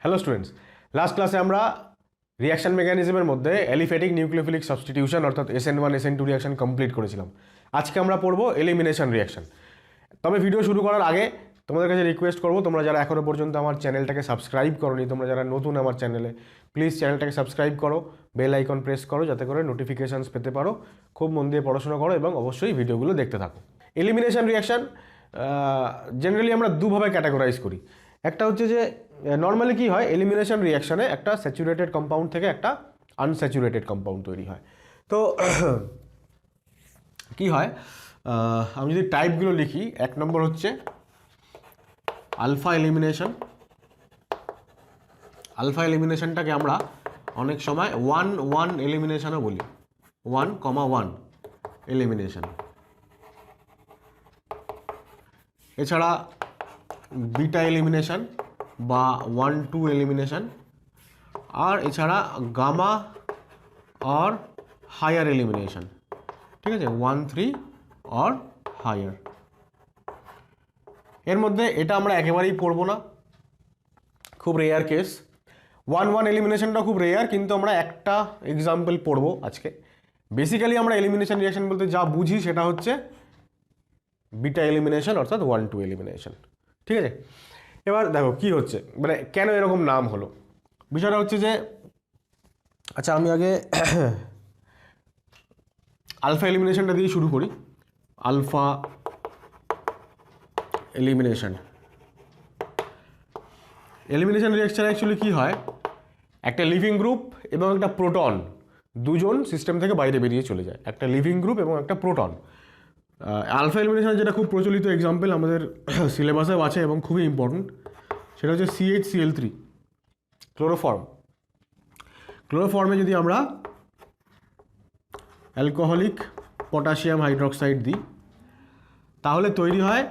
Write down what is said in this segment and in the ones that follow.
Hello students, last ক্লাসে আমরা reaction মেকানিজমের মধ্যে অ্যালিফ্যাটিক নিউক্লিওফিলিক সাবস্টিটিউশন অর্থাৎ SN1 SN2 রিয়াকশন কমপ্লিট করেছিলাম। আজকে আমরা পড়বো এলিমিনেশন রিয়াকশন। তবে ভিডিও শুরু করার আগে তোমাদের কাছে রিকোয়েস্ট করবো, তোমরা যারা এখনও পর্যন্ত আমার চ্যানেলটাকে সাবস্ক্রাইব করোনি, তোমরা যারা নতুন আমার চ্যানেলে, প্লিজ চ্যানেলটাকে সাবস্ক্রাইব করো, বেল আইকন প্রেস করো যাতে করে নোটিফিকেশানস পেতে পারো। খুব মন দিয়ে পড়াশোনা করো এবং অবশ্যই ভিডিওগুলো দেখতে থাকো। এলিমিনেশন রিয়াকশন জেনারেলি আমরা দুভাবে ক্যাটাগরাইজ করি। একটা হচ্ছে যে নর্মালি কি হয়, এলিমিনেশন রিয়াকশানে একটা স্যাচুরেটেড কম্পাউন্ড থেকে একটা আনস্যাচুরেটেড কম্পাউন্ড তৈরি হয়। তো কি হয়, আমি যদি টাইপগুলো লিখি, এক নম্বর হচ্ছে আলফা এলিমিনেশন। আলফা এলিমিনেশনটাকে আমরা অনেক সময় 1-1 এলিমিনেশনও বলি, 1,1 এলিমিনেশন। এছাড়া বিটা এলিমিনেশন বা 1-2 এলিমিনেশন, আর এছাড়া গামা আর হায়ার এলিমিনেশন। ঠিক আছে, 1-3 আর হায়ার। এর মধ্যে এটা আমরা একেবারেই পড়বো না, খুব রেয়ার কেস। 1-1 এলিমিনেশনটা খুব রেয়ার, কিন্তু আমরা একটা এক্সাম্পল পড়বো আজকে। বেসিক্যালি আমরা এলিমিনেশন রিয়াকশন বলতে যা বুঝি সেটা হচ্ছে বিটা এলিমিনেশন অর্থাৎ 1-2 এলিমিনেশন। ঠিক আছে, এবার দেখো কি হচ্ছে, মানে কেন এরকম নাম হলো। বিষয়টা হচ্ছে যে, আচ্ছা আমি আগে আলফা এলিমিনেশনটা দিয়ে শুরু করি। আলফা এলিমিনেশন রিয়াকশন অ্যাকচুয়ালি কী হয়, একটা লিভিং গ্রুপ এবং একটা প্রোটন দুজন সিস্টেম থেকে বাইরে বেরিয়ে চলে যায়। একটা লিভিং গ্রুপ এবং একটা প্রোটন। আলফা এলিমিনেশন যেটা খুব প্রচলিত এক্সাম্পল আমাদের সিলেবাসেও আছে এবং খুবই ইম্পর্টেন্ট, সেটা হচ্ছে CH-Cl3 ক্লোরোফর্ম। ক্লোরোফর্মে যদি আমরা অ্যালকোহলিক পটাশিয়াম হাইড্রোক্সাইড দিই, তাহলে তৈরি হয়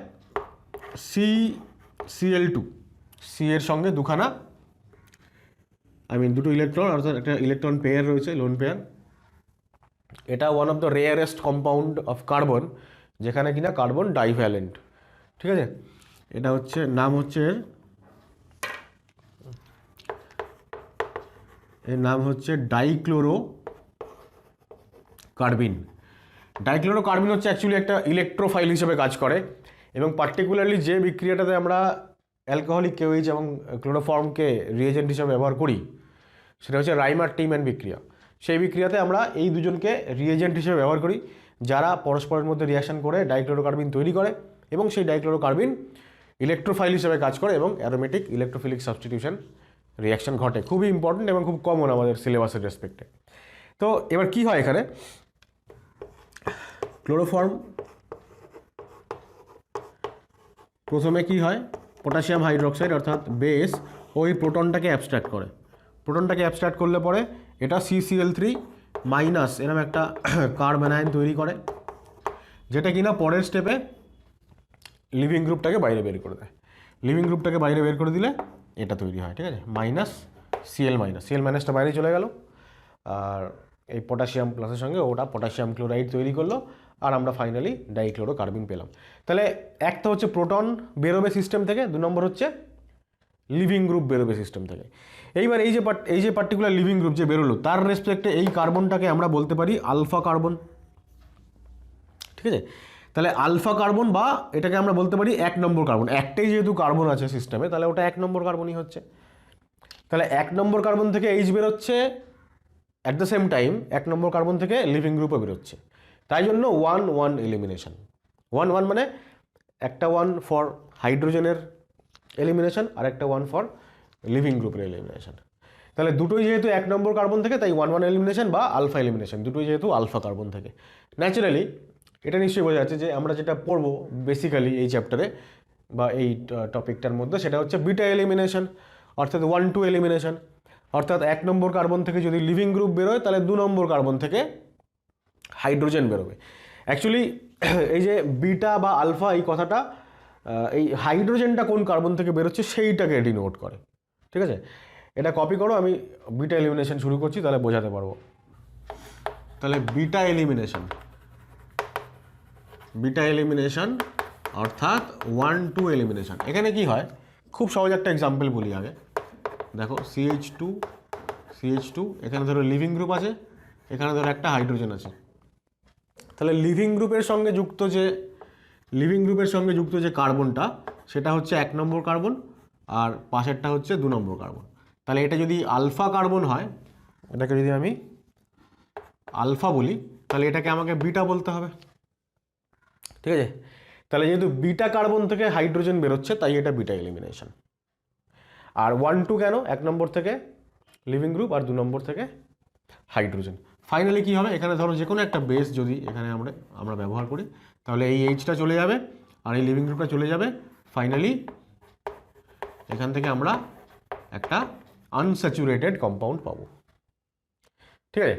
CCl2। সি এর সঙ্গে দুখানা দুটো ইলেকট্রন, অর্থাৎ একটা ইলেকট্রন পেয়ার রয়েছে, লোন পেয়ার। এটা one of the rarest compound of carbon, যেখানে কিনা কার্বন ডাইভ্যালেন্ট। ঠিক আছে, এটা হচ্ছে নাম হচ্ছে এর নাম হচ্ছে ডাইক্লোরো কার্বিন। ডাইক্লোরো কার্বিন হচ্ছে অ্যাকচুয়ালি একটা ইলেকট্রোফাইল হিসেবে কাজ করে, এবং পার্টিকুলারলি যে বিক্রিয়াটাতে আমরা অ্যালকোহলিক KOH এবং ক্লোরোফর্মকে রিয়েজেন্ট হিসেবে ব্যবহার করি সেটা হচ্ছে রাইমার-টিম্যান বিক্রিয়া। সেই বিক্রিয়াতে আমরা এই দুজনকে রিয়েজেন্ট হিসেবে ব্যবহার করি, যারা পরস্পরের মধ্যে রিয়াকশন করে ডাইক্লোরোকার্বিন তৈরি করে, এবং সেই ডাইক্লোরোকার্বিন ইলেকট্রোফাইল হিসেবে কাজ করে এবং অ্যারোমেটিক ইলেকট্রোফিলিক সাবস্টিটিউশন রিয়াকশন ঘটে। খুবই ইম্পর্টেন্ট এবং খুব কমন আমাদের সিলেবাসের রেসপেক্টে। তো এবার কি হয় এখানে, ক্লোরোফর্ম প্রথমে কি হয়, পটাশিয়াম হাইড্রোক্সাইড অর্থাৎ বেস ওই প্রোটনটাকে অ্যাবস্ট্রাক্ট করে। প্রোটনটাকে অ্যাবস্ট্রাক্ট করলে পরে এটা CCl3 মাইনাস এরকম একটা কার্বন আয়ন তৈরি করে, যেটা কিনা পরের স্টেপে লিভিং গ্রুপটাকে বাইরে বের করে দেয়। লিভিং গ্রুপটাকে বাইরে বের করে দিলে এটা তৈরি হয়। ঠিক আছে, মাইনাস Cl মাইনাসটা বাইরে চলে গেল, আর এই পটাশিয়াম প্লাসের সঙ্গে ওটা পটাশিয়াম ক্লোরাইড তৈরি করলো, আর আমরা ফাইনালি ডাইক্লোরোকার্বিন পেলাম। তাহলে একটা হচ্ছে প্রোটন বেরোবে সিস্টেম থেকে, 2 নম্বর হচ্ছে লিভিং গ্রুপ বেরোবে সিস্টেম থেকে। এইবার এই যে পার্টিকুলার লিভিং গ্রুপ যে বেরোলো, তার রেসপেক্টে এই কার্বনটাকে আমরা বলতে পারি আলফা কার্বন। ঠিক আছে, তাহলে আলফা কার্বন বা এটাকে আমরা বলতে পারি 1 নম্বর কার্বন। একটাই যেহেতু কার্বন আছে সিস্টেমে, তাহলে ওটা 1 নম্বর কার্বনই হচ্ছে। তাহলে 1 নম্বর কার্বন থেকে H বেরোচ্ছে, at the same time 1 number carbon থেকে লিভিং গ্রুপও বেরোচ্ছে। তাই জন্য 1-1 এলিমিনেশন। 1-1 মানে একটা 1 ফর হাইড্রোজেনের এলিমিনেশন আর একটা 1 ফর লিভিং গ্রুপের এলিমিনেশন। তাহলে দুটোই যেহেতু 1 নম্বর কার্বন থেকে, তাই 1-1 এলিমিনেশন বা আলফা এলিমিনেশন, দুটোই যেহেতু আলফা কার্বন থেকে। ন্যাচারালি এটা নিশ্চয়ই বোঝা যাচ্ছে যে আমরা যেটা পড়বো বেসিক্যালি এই চ্যাপ্টারে বা এই টপিকটার মধ্যে, সেটা হচ্ছে বিটা এলিমিনেশন অর্থাৎ 1-2 এলিমিনেশন। অর্থাৎ 1 নম্বর কার্বন থেকে যদি লিভিং গ্রুপ বেরোয়, তাহলে 2 নম্বর কার্বন থেকে হাইড্রোজেন বেরোবে। অ্যাকচুয়ালি এই যে বিটা বা আলফা, এই কথাটা এই হাইড্রোজেনটা কোন কার্বন থেকে বেরোচ্ছে সেইটাকে ডিনোট করে। ঠিক আছে, এটা কপি করো, আমি বিটা এলিমিনেশন শুরু করছি, তাহলে বোঝাতে পারবো। তাহলে বিটা এলিমিনেশন অর্থাৎ 1-2 এলিমিনেশন। এখানে কি হয়, খুব সহজ একটা এক্সাম্পল বলি আগে। দেখো CH2 এখানে ধরো লিভিং গ্রুপ আছে, এখানে ধরো একটা হাইড্রোজেন আছে। তাহলে লিভিং গ্রুপের সঙ্গে যুক্ত যে কার্বনটা সেটা হচ্ছে 1 নম্বর কার্বন, আর পাশেরটা হচ্ছে 2 নম্বর কার্বন। তাহলে এটা যদি আলফা কার্বন হয়, এটাকে যদি আমি আলফা বলি, তাহলে এটাকে আমাকে বিটা বলতে হবে, ঠিক আছে। তাহলে যেহেতু বিটা কার্বন থেকে হাইড্রোজেন বেরোচ্ছে, তাই এটা বিটা এলিমিনেশন। আর 1 2 কেন? 1 নম্বর থেকে লিভিং গ্রুপ আর 2 নম্বর থেকে হাইড্রোজেন। ফাইনালি কি হবে, এখানে ধরো যে কোনো একটা বেস যদি এখানে আমরা ব্যবহার করি, তাহলে এই এইচটা চলে যাবে আর এই লিভিং গ্রুপটা চলে যাবে। ফাইনালি এখান থেকে আমরা একটা আনস্যাচুরেটেড কম্পাউন্ড পাবো, ঠিক আছে।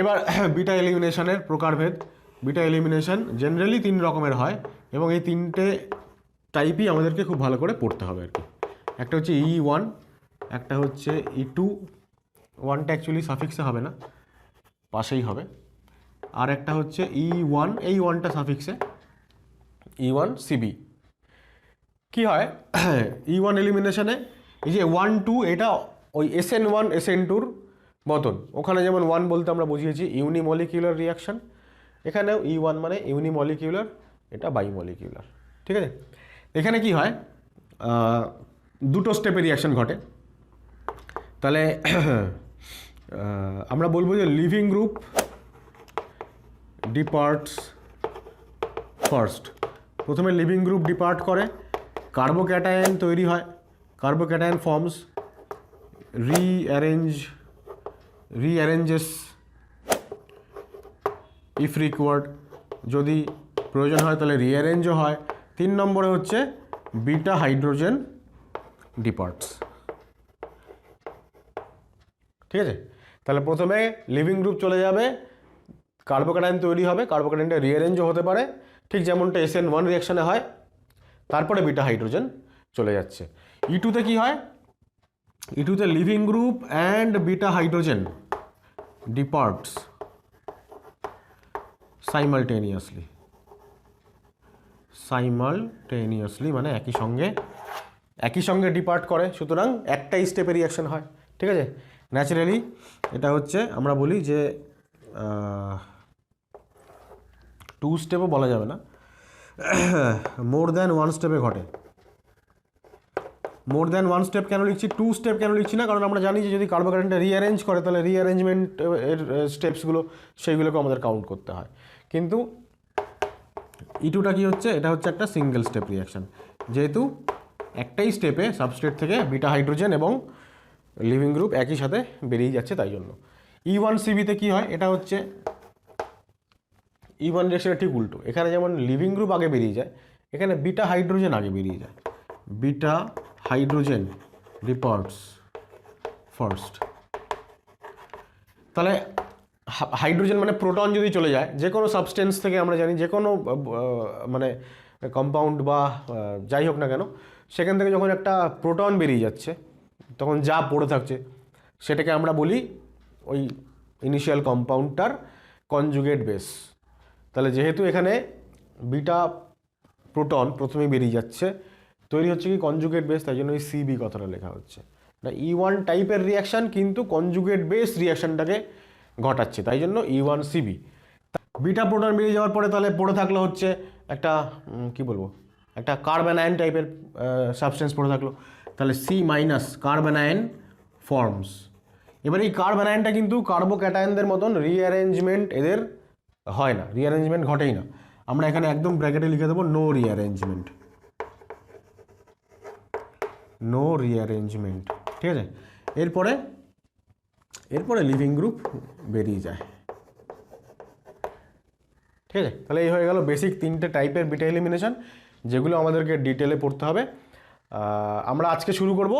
এবার বিটা এলিমিনেশনের প্রকারভেদ। বিটা এলিমিনেশন জেনারেলি 3 রকমের হয়, এবং এই 3টে টাইপই আমাদেরকে খুব ভালো করে পড়তে হবে আর কি। একটা হচ্ছে E1, একটা হচ্ছে E2, 1টা অ্যাকচুয়ালি সাফিক্সে হবে না, পাশেই হবে। আর একটা হচ্ছে E1, এই 1টা সাফিক্সে, E1CB। কি হয় E1 এলিমিনেশনে, এই যে 1 2 এটা ওই SN1 SN2-র মতন। ওখানে যেমন 1 বলতে আমরা বুঝিয়েছি ইউনিমলিকিউলার রিয়াকশন, এখানেও E1 মানে ইউনিমলিকিউলার, এটা বাইমলিকিউলার, ঠিক আছে। এখানে কি হয়, 2টো স্টেপে রিয়াকশন ঘটে। তাহলে আমরা বলবো যে লিভিং গ্রুপ ডিপার্টস ফার্স্ট। প্রথমে লিভিং গ্রুপ ডিপার্ট করে, কার্বোক্যাটায়ন তৈরি হয়, কার্বোক্যাটায়ন ফর্মস, রিঅ্যারেঞ্জেস ইফ রিকোয়ার্ড, যদি প্রয়োজন হয় তাহলে রিঅ্যারেঞ্জও হয়। 3 নম্বরে হচ্ছে বিটা হাইড্রোজেন ডিপার্টস, ঠিক আছে। তাহলে প্রথমে লিভিং গ্রুপ চলে যাবে, কার্বোক্যাটায়ন তৈরি হবে, কার্বোক্যাটায়নটা রিঅ্যারেঞ্জও হতে পারে, ঠিক যেমনটা SN1 রিয়াকশানে হয়। তারপরে বিটা হাইড্রোজেন চলে যাচ্ছে। E2-তে কি হয়, E2-তে leaving group and beta hydrogen departs simultaneously মানে একই সঙ্গে ডিপার্ট করে, সুতরাং একটাই স্টেপে রিয়াকশন হয়, ঠিক আছে। ন্যাচারালি এটা হচ্ছে আমরা বলি যে 2 স্টেপও বলা যাবে না, মোর দ্যান 1 স্টেপে ঘটে। মোর দ্যান 1 স্টেপ কেন লিখছি, 2 স্টেপ কেন লিখছি না, কারণ আমরা জানি যে যদি কার্বোক্যাটায়নটা রিঅ্যারেঞ্জ করে তাহলে রিঅ্যারেঞ্জমেন্ট এর স্টেপসগুলো সেইগুলোকে আমাদের কাউন্ট করতে হয়। কিন্তু E2টা কি হচ্ছে, এটা হচ্ছে একটা সিঙ্গেল স্টেপ রিয়াকশন, যেহেতু একটাই স্টেপে সাবস্ট্রেট থেকে বিটা হাইড্রোজেন এবং লিভিং গ্রুপ একই সাথে বেরিয়ে যাচ্ছে, তাই জন্য। E1CB-তে কি হয়, এটা হচ্ছে E1 রিয়াকশনের ঠিক উল্টো। এখানে যেমন লিভিং গ্রুপ আগে বেরিয়ে যায়, এখানে বিটা হাইড্রোজেন আগে বেরিয়ে যায়, বিটা হাইড্রোজেন ডিপার্টস ফার্স্ট। তাহলে হাইড্রোজেন মানে প্রোটন যদি চলে যায় যে কোনো সাবস্টেন্স থেকে, আমরা জানি যে কোনো মানে কম্পাউন্ড বা যাই হোক না কেন, সেখান থেকে যখন একটা প্রোটন বেরিয়ে যাচ্ছে তখন যা পড়ে থাকছে সেটাকে আমরা বলি ওই ইনিশিয়াল কম্পাউন্ডটার কনজুগেট বেস। তাহলে যেহেতু এখানে বিটা প্রোটন প্রথমে বেরিয়ে যাচ্ছে, তৈরি হচ্ছে কি কনজুগেট বেস, তাই জন্য এই CB কথাটা লেখা হচ্ছে। না E1 টাইপের রিয়াকশান কিন্তু কনজুগেট বেস রিয়াকশানটাকে ঘটাচ্ছে, তাই জন্য E1CB। বিটা প্রোটন বেরিয়ে যাওয়ার পরে তাহলে পড়ে থাকলো হচ্ছে একটা কি বলবো, একটা কার্বন আয়ন টাইপের সাবস্টেন্স পড়ে থাকলো, তাহলে C- কার্বন আয়ন ফর্মস। এবার এই কার্বন আয়নটা কিন্তু কার্বোক্যাটায়নদের মতন রিঅ্যারেঞ্জমেন্ট এদের হয় না, রিঅ্যারেঞ্জমেন্ট ঘটেই না। আমরা এখানে একদম ব্র্যাকেটে লিখে দেবো নো রিঅ্যারেঞ্জমেন্ট, ঠিক আছে। এরপরে লিভিং গ্রুপ বেরিয়ে যায়, ঠিক আছে। তাহলে এই হয়ে গেল বেসিক 3টে টাইপের বিটা এলিমিনেশন, যেগুলো আমাদেরকে ডিটেলে পড়তে হবে। আমরা আজকে শুরু করব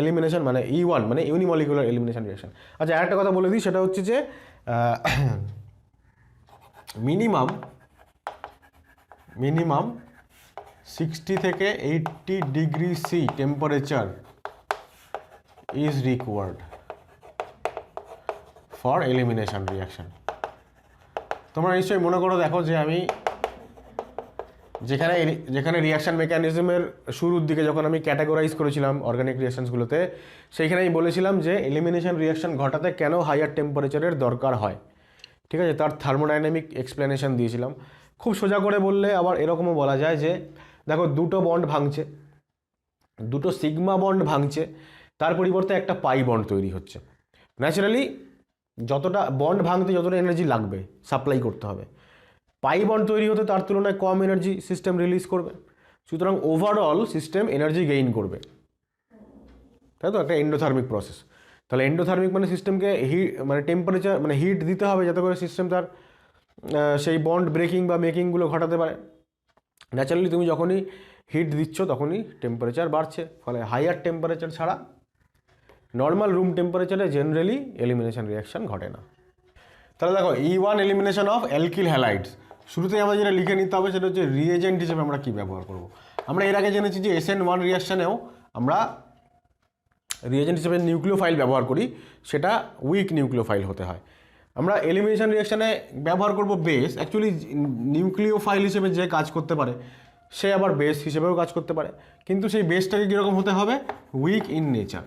এলিমিনেশন মানে E1 মানে ইউনিমলিকুলার এলিমিনেশন রিঅ্যাকশন। আচ্ছা, আরেকটা কথা বলে দিই, সেটা হচ্ছে যে মিনিমাম 60 থেকে 80 degree C temperature is required for elimination reaction. তোমরা নিশ্চয়ই মনে করো দেখো যে আমি যেখানে যেখানে রিয়াকশন মেকানিজমের শুরুর দিকে যখন আমি ক্যাটাগরাইজ করেছিলাম অর্গানিক রিয়াকশনসগুলোতে, সেইখানে আমি বলেছিলাম যে এলিমিনেশন রিয়াকশন ঘটাতে কেন হাইয়ার টেম্পারেচারের দরকার হয়, ঠিক আছে, তার থার্মোডাইনামিক এক্সপ্লেনেশন দিয়েছিলাম। খুব সোজা করে বললে আবার এরকমও বলা যায় যে দেখো দুটো বন্ড ভাঙছে, দুটো সিগমা বন্ড ভাঙছে, তার পরিবর্তে একটা পাই বন্ড তৈরি হচ্ছে। ন্যাচারালি যতটা বন্ড ভাঙতে যতটা এনার্জি লাগবে সাপ্লাই করতে হবে, পাই বন্ড তৈরি হতে তার তুলনায় কম এনার্জি সিস্টেম রিলিজ করবে, সুতরাং ওভারঅল সিস্টেম এনার্জি গেইন করবে, তাই তো, একটা এন্ডোথার্মিক প্রসেস। তাহলে এন্ডোথার্মিক মানে সিস্টেমকে মানে টেম্পারেচার মানে হিট দিতে হবে যাতে করে সিস্টেম তার সেই বন্ড ব্রেকিং বা মেকিংগুলো ঘটাতে পারে। ন্যাচারালি তুমি যখনই হিট দিচ্ছ তখনই টেম্পারেচার বাড়ছে, ফলে হাইয়ার টেম্পারেচার ছাড়া নর্মাল রুম টেম্পারেচারে জেনারেলি এলিমিনেশন রিয়াকশন ঘটে না। তাহলে দেখো E1 এলিমিনেশন অফ অ্যালকিল হ্যালাইডস, শুরুতেই আমরা যেটা লিখে নিতে হবে সেটা হচ্ছে রিএজেন্ট হিসেবে আমরা কী ব্যবহার করব। আমরা এর আগে জেনেছি যে SN1 রিয়াকশানেও আমরা রিএজেন্ট হিসেবে নিউক্লিওফাইল ব্যবহার করি, সেটা উইক নিউক্লিওফাইল হতে হয়। আমরা এলিমিনেশন রিয়াকশানে ব্যবহার করব বেস, অ্যাকচুয়ালি নিউক্লিওফাইল হিসেবে যে কাজ করতে পারে সে আবার বেস হিসেবেও কাজ করতে পারে, কিন্তু সেই বেসটাকে কীরকম হতে হবে, weak in nature,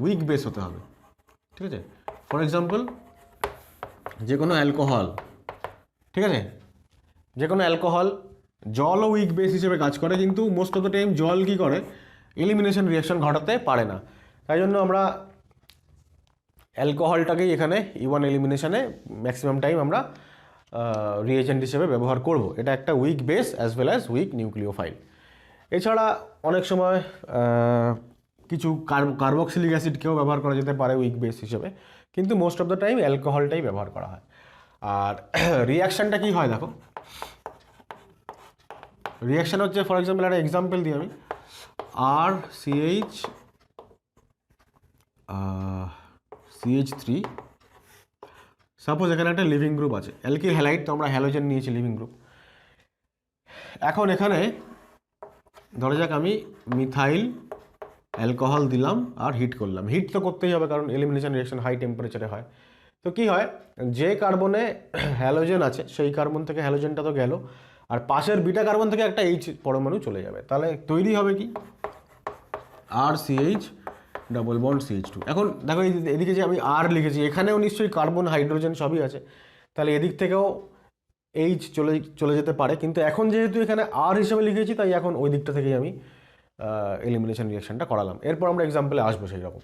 weak base হতে হবে, ঠিক আছে। ফর এক্সাম্পল যে কোনো অ্যালকোহল, ঠিক আছে, যে কোনো অ্যালকোহল, জলও উইক বেস হিসেবে কাজ করে, কিন্তু মোস্ট অফ দ্য টাইম জল কী করে, এলিমিনেশন রিয়াকশন ঘটাতে পারে না। তাই জন্য আমরা অ্যালকোহলটাকেই এখানে E1 এলিমিনেশনে ম্যাক্সিমাম টাইম আমরা রিএজেন্ট হিসেবে ব্যবহার করব। এটা একটা weak base as well as weak nucleophile. এছাড়া অনেক সময় কিছু কার্বক্সিলিক অ্যাসিডকেও ব্যবহার করা যেতে পারে উইক বেস হিসেবে, কিন্তু মোস্ট অফ দ্য টাইম অ্যালকোহলটাই ব্যবহার করা হয়। আর রিয়াকশানটা কী হয় দেখো, রিয়াকশান হচ্ছে ফর এক্সাম্পল একটা এক্সাম্পল দিই আমি, CH3, সাপোজ এখানে একটা লিভিং গ্রুপ আছে, অ্যালকিল হ্যালাইড, তো আমরা হ্যালোজেন নিয়েছি লিভিং গ্রুপ। এখন এখানে ধরা যাক আমি মিথাইল অ্যালকোহল দিলাম আর হিট করলাম, হিট তো করতেই হবে কারণ এলিমিনেশন রিয়াকশন হাই টেম্পারেচারে হয়। তো কি হয়, যে কার্বনে হ্যালোজেন আছে সেই কার্বন থেকে হ্যালোজেনটা তো গেল, আর পাশের বিটা কার্বন থেকে একটা H পরমাণু চলে যাবে, তাহলে তৈরি হবে কি RCH ডাবল বন্ড CH2। এখন দেখো এদিকে যে আমি R লিখেছি এখানেও নিশ্চয়ই কার্বন হাইড্রোজেন সবই আছে, তাহলে এদিক থেকেও H চলে যেতে পারে, কিন্তু এখন যেহেতু এখানে R হিসেবে লিখেছি তাই এখন ওই দিকটা থেকেই আমি এলিমিনেশন রিয়াকশানটা করালাম। এরপর আমরা এক্সাম্পলে আসবো সেই রকম।